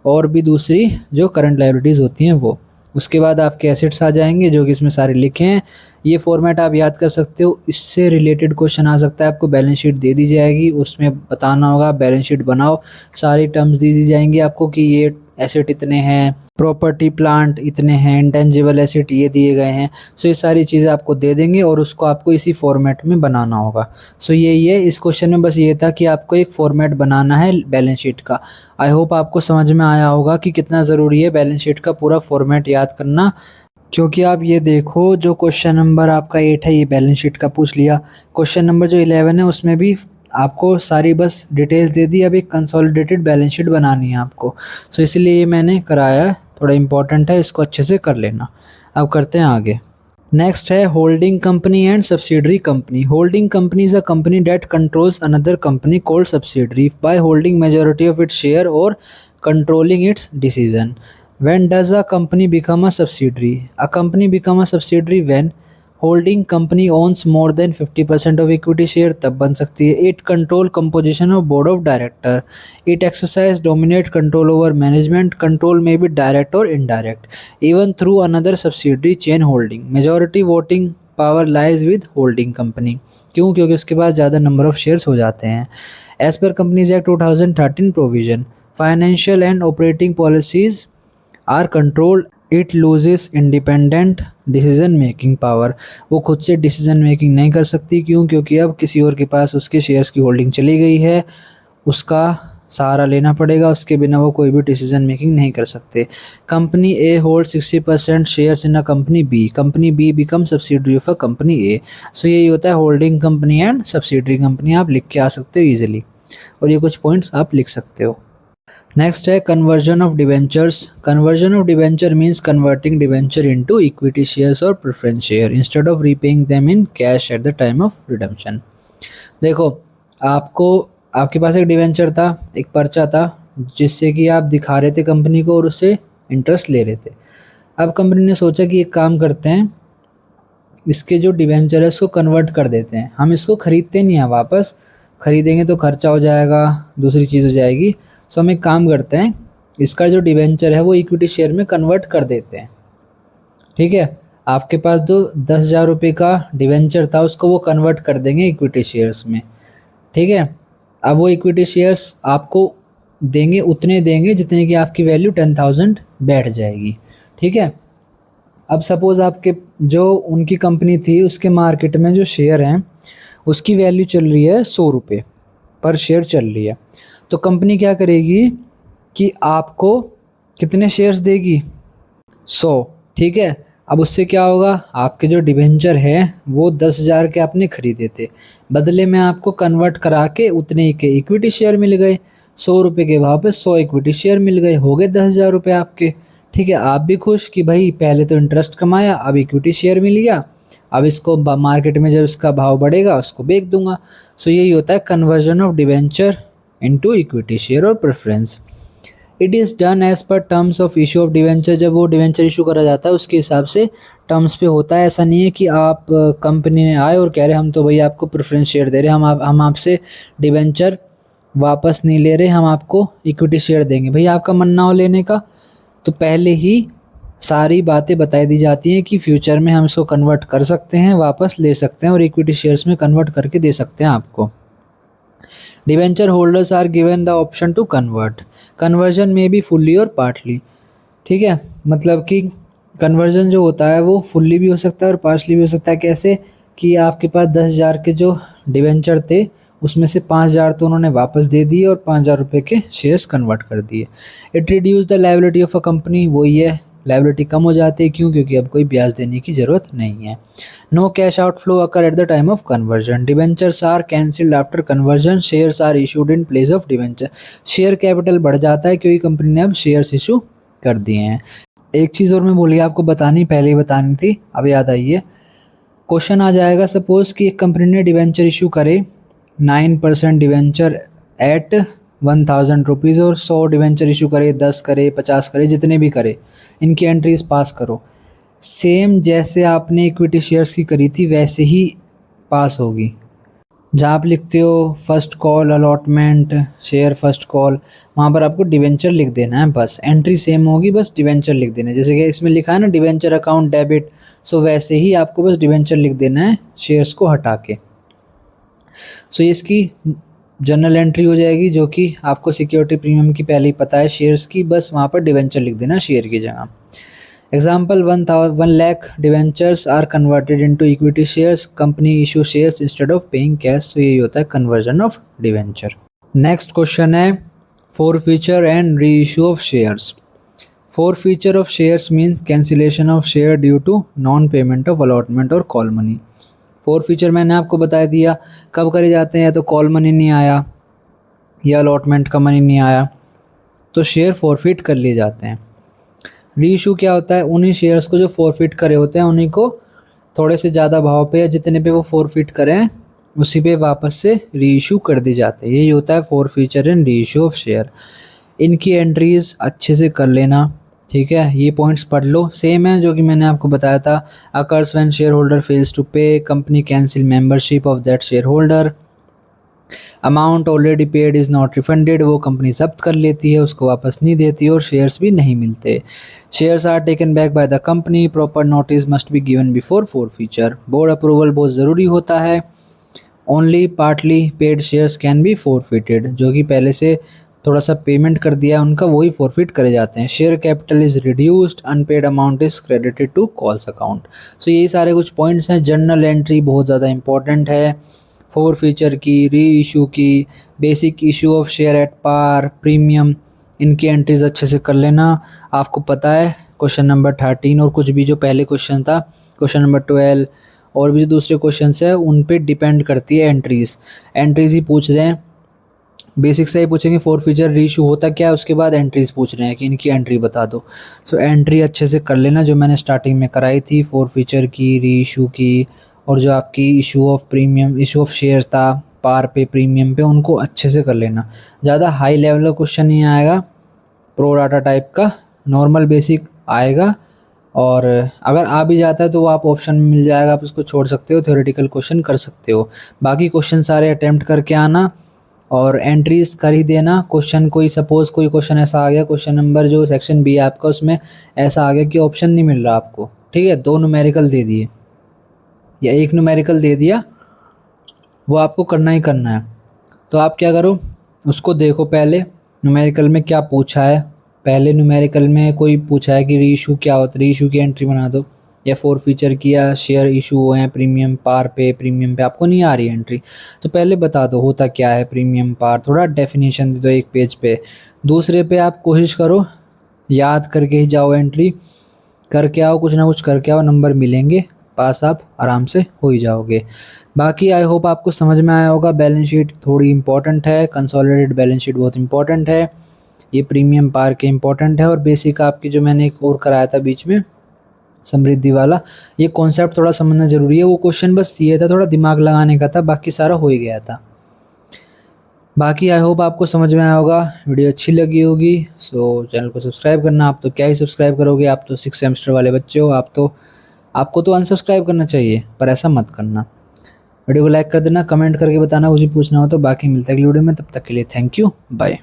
और भी दूसरी जो करंट लाइबिलिटीज होती हैं वो। उसके बाद आपके एसेट्स आ जाएंगे जो कि इसमें सारे लिखे हैं। ये फॉर्मेट आप याद कर सकते हो, इससे रिलेटेड क्वेश्चन आ सकता है। आपको बैलेंस शीट दे दी जाएगी, उसमें बताना होगा बैलेंस शीट बनाओ, सारी टर्म्स दे दी जाएंगी आपको कि ये एसेट इतने हैं, प्रॉपर्टी प्लांट इतने हैं, इंटेंजिबल एसेट ये दिए गए हैं। सो ये सारी चीज़ें आपको दे देंगे और उसको आपको इसी फॉर्मेट में बनाना होगा। सो यही है, इस क्वेश्चन में बस ये था कि आपको एक फॉर्मेट बनाना है बैलेंस शीट का। आई होप आपको समझ में आया होगा कि कितना ज़रूरी है बैलेंस शीट का पूरा फॉर्मेट याद करना। क्योंकि आप ये देखो, जो क्वेश्चन नंबर आपका 8 है ये बैलेंस शीट का पूछ लिया, क्वेश्चन नंबर जो 11 है उसमें भी आपको सारी बस डिटेल्स दे दी। अब एक कंसोलिडेटेड बैलेंस शीट बनानी है आपको, सो इसलिए ये मैंने कराया है, थोड़ा इंपॉर्टेंट है, इसको अच्छे से कर लेना। अब करते हैं आगे। नेक्स्ट है holding company and subsidiary company. Holding company is a company that controls another company called subsidiary by holding majority of its share और controlling its decision. When does a company become a subsidiary? A company become a subsidiary when holding company owns more than 50% of equity share, तब बन सकती है। It control composition of board of director. It exercise dominate control over management. Control may be direct or indirect, even through another subsidiary chain holding. Majority voting power lies with holding company. क्यों? क्योंकि उसके पास ज़्यादा number of shares हो जाते हैं। As per Companies Act 2013 provision, financial and operating policies are controlled, it loses independent decision making power. वो खुद से डिसीजन मेकिंग नहीं कर सकती। क्यों? क्योंकि अब किसी और के पास उसके शेयर्स की होल्डिंग चली गई है, उसका सहारा लेना पड़ेगा, उसके बिना वो कोई भी डिसीजन मेकिंग नहीं कर सकते। Company A hold 60% shares in a company B, company B become subsidiary of a company A. So यही होता है holding company and subsidiary company. आप लिख के आ सकते हो ईजिली, और ये कुछ पॉइंट्स आप लिख सकते हो। नेक्स्ट है conversion of debentures. Conversion of debenture means converting debenture into equity shares और preference share instead of repaying them in cash at the time of redemption. देखो, आपको आपके पास एक डिवेंचर था, एक पर्चा था, जिससे कि आप दिखा रहे थे कंपनी को और उससे इंटरेस्ट ले रहे थे। अब कंपनी ने सोचा कि एक काम करते हैं, इसके जो डिवेंचर है उसको कन्वर्ट कर देते हैं। हम इसको खरीदते नहीं हैं, वापस खरीदेंगे तो खर्चा हो जाएगा, दूसरी चीज़ हो जाएगी। सो हम एक काम करते हैं, इसका जो डिवेंचर है वो इक्विटी शेयर में कन्वर्ट कर देते हैं। ठीक है, आपके पास जो 10,000 रुपये का डिवेंचर था उसको वो कन्वर्ट कर देंगे इक्विटी शेयर्स में। ठीक है, अब वो इक्विटी शेयर्स आपको देंगे, उतने देंगे जितने की आपकी वैल्यू 10,000 बैठ जाएगी। ठीक है, अब सपोज़ आपके जो उनकी कंपनी थी उसके मार्केट में जो शेयर हैं उसकी वैल्यू चल रही है 100 रुपये पर शेयर चल रही है। तो कंपनी क्या करेगी कि आपको कितने शेयर्स देगी? 100। ठीक है, अब उससे क्या होगा, आपके जो डिवेंचर है वो 10,000 के आपने खरीदे थे, बदले में आपको कन्वर्ट करा के उतने ही के इक्विटी शेयर मिल गए। 100 रुपये के भाव पे 100 इक्विटी शेयर मिल गए, हो गए 10,000 रुपये आपके। ठीक है, आप भी खुश कि भाई पहले तो इंटरेस्ट कमाया, अब इक्विटी शेयर मिल गया, अब इसको मार्केट में जब इसका भाव बढ़ेगा उसको बेच दूंगा। सो यही होता है conversion of debenture into equity share और preference. It is done as per terms of issue of debenture. जब वो डिवेंचर इशू करा जाता है उसके हिसाब से टर्म्स पे होता है। ऐसा नहीं है कि आप कंपनी ने आए और कह रहे हम तो भाई आपको प्रेफरेंस शेयर दे रहे हैं, हम आपसे डिवेंचर वापस नहीं ले रहे, हम आपको इक्विटी शेयर देंगे। भाई आपका मन ना हो लेने का तो पहले ही सारी बातें बताई दी जाती हैं कि फ्यूचर में हम इसको कन्वर्ट कर सकते हैं, वापस ले सकते हैं और इक्विटी शेयर्स में कन्वर्ट करके दे सकते हैं आपको। Debenture holders are given the option to convert. Conversion में भी फुल्ली और पार्टली। ठीक है, मतलब कि कन्वर्जन जो होता है वो फुल्ली भी हो सकता है और पार्टली भी हो सकता है। कैसे कि आपके पास 10,000 के जो डिवेंचर थे उसमें से 5,000 तो उन्होंने वापस दे दिए और 5,000 रुपये के शेयर्स कन्वर्ट कर दिए। It reduce the liability of a company. वही है, लायबिलिटी कम हो जाती है। क्यों? क्योंकि अब कोई ब्याज देने की ज़रूरत नहीं है। No cash outflow occur at the time of conversion. Debentures are cancelled after conversion. Shares are issued in place of debenture. Share capital बढ़ जाता है क्योंकि कंपनी ने अब शेयर्स इशू कर दिए हैं। एक चीज़ और मैं बोली आपको बतानी, पहले ही बतानी थी, अब याद आई है। क्वेश्चन आ जाएगा, सपोज कि एक कंपनी ने डिवेंचर इशू करे 9% डिवेंचर एट ₹1000 और 100 डिवेंचर इशू करे, 10 करे, 50 करे, जितने भी करे, इनकी एंट्रीज पास करो। सेम जैसे आपने इक्विटी शेयर्स की करी थी वैसे ही पास होगी। जहाँ आप लिखते हो first call allotment share first call, वहाँ पर आपको डिवेंचर लिख देना है, बस एंट्री सेम होगी, बस डिवेंचर लिख देना है। जैसे कि इसमें लिखा है ना डिवेंचर अकाउंट डेबिट, सो वैसे ही आपको बस डिवेंचर लिख देना है शेयर्स को हटा के। सो इसकी जनरल एंट्री हो जाएगी, जो कि आपको सिक्योरिटी प्रीमियम की पहले ही पता है शेयर्स की, बस वहाँ पर डिवेंचर लिख देना शेयर की जगह। Example 1 lakh debentures are converted into equity shares, company issue shares instead of paying cash. तो यही होता है conversion of debenture. Next question है forfeiture and re issue of shares. forfeiture of shares means cancellation of share due to non payment of allotment और कॉल मनी। forfeiture मैंने आपको बता दिया कब करे जाते हैं, या तो कॉल मनी नहीं आया या अलॉटमेंट का मनी नहीं आया तो शेयर फॉरफिट कर लिए जाते हैं। री इशू क्या होता है, उन्हीं शेयर्स को जो फॉरफिट करे होते हैं उन्हीं को थोड़े से ज़्यादा भाव पे या जितने पे वो फॉरफिट करें उसी पे वापस से री इशू कर दी जाते हैं। यही होता है forfeiture and re issue of share. इनकी एंट्रीज अच्छे से कर लेना, ठीक है, ये पॉइंट्स पढ़ लो, सेम है जो कि मैंने आपको बताया था। Occurs when share holder fails to pay, company cancel membership of that share holder, amount already paid is not refunded, वो कंपनी जब्त कर लेती है, उसको वापस नहीं देती और शेयर्स भी नहीं मिलते। Shares are taken back by the company, proper notice must be given before forfeiture, board approval बहुत ज़रूरी होता है। Only partly paid shares can be forfeited, जो कि पहले से थोड़ा सा पेमेंट कर दिया उनका वही फॉरफिट करे जाते हैं। Share capital is reduced, unpaid amount is credited to calls account. So यही सारे कुछ पॉइंट्स हैं। जर्नल एंट्री बहुत ज़्यादा इंपॉर्टेंट है, forfeiture की, री इशू की, basic issue of share at par, premium, इनकी एंट्रीज अच्छे से कर लेना। आपको पता है क्वेश्चन नंबर 13 और कुछ भी जो पहले क्वेश्चन था, क्वेश्चन नंबर 12 और भी जो दूसरे क्वेश्चन है उन पे डिपेंड करती है एंट्रीज ही पूछ रहे हैं, बेसिक से ही पूछेंगे forfeiture री इशू होता क्या है, उसके बाद एंट्रीज पूछ रहे हैं कि इनकी एंट्री बता दो। सो एंट्री अच्छे से कर लेना जो मैंने स्टार्टिंग में कराई थी, forfeiture की, री इशू की, और जो आपकी issue of premium, issue of share था पार पे, प्रीमियम पे, उनको अच्छे से कर लेना। ज़्यादा हाई लेवल का क्वेश्चन नहीं आएगा, प्रो डाटा टाइप का नॉर्मल बेसिक आएगा, और अगर आ भी जाता है तो वो आप ऑप्शन में मिल जाएगा, आप उसको छोड़ सकते हो, थ्योरेटिकल क्वेश्चन कर सकते हो। बाकी क्वेश्चन सारे अटैम्प्ट करके आना और एंट्रीज कर ही देना। क्वेश्चन कोई सपोज कोई क्वेश्चन ऐसा आ गया, क्वेश्चन नंबर जो सेक्शन बी है आपका, उसमें ऐसा आ गया कि ऑप्शन नहीं मिल रहा आपको, ठीक है, 2 न्यूमेरिकल दे दिए या 1 न्यूमेरिकल दे दिया, वो आपको करना ही करना है। तो आप क्या करो, उसको देखो पहले न्यूमेरिकल में क्या पूछा है। पहले न्यूमेरिकल में कोई पूछा है कि री इशू क्या होता है, री इशू की एंट्री बना दो, या forfeiture किया, शेयर इशू हुए हैं प्रीमियम पार पे, प्रीमियम पे आपको नहीं आ रही एंट्री, तो पहले बता दो होता क्या है प्रीमियम पार, थोड़ा डेफिनेशन दे दो एक पेज पे। दूसरे पे आप कोशिश करो याद करके ही जाओ, एंट्री करके आओ, कुछ ना कुछ करके आओ, नंबर मिलेंगे, पास आप आराम से हो ही जाओगे। बाकी आई होप आपको समझ में आया होगा। बैलेंस शीट थोड़ी इंपॉर्टेंट है, कंसोलिडेटेड बैलेंस शीट बहुत इंपॉर्टेंट है, ये प्रीमियम पार के इंपॉर्टेंट है, और बेसिक आपकी जो मैंने एक और कराया था बीच में समृद्धि वाला, ये कॉन्सेप्ट थोड़ा समझना ज़रूरी है। वो क्वेश्चन बस ये था, थोड़ा दिमाग लगाने का था, बाकी सारा हो ही गया था। बाकी आई होप आपको समझ में आया होगा, वीडियो अच्छी लगी होगी। सो चैनल को सब्सक्राइब करना, आप तो क्या ही सब्सक्राइब करोगे, आप तो 6 सेमेस्टर वाले बच्चे हो, आपको तो अनसब्सक्राइब करना चाहिए, पर ऐसा मत करना। वीडियो को लाइक कर देना, कमेंट करके बताना कुछ भी पूछना हो तो। बाकी मिलता है अगली वीडियो में, तब तक के लिए थैंक यू, बाय।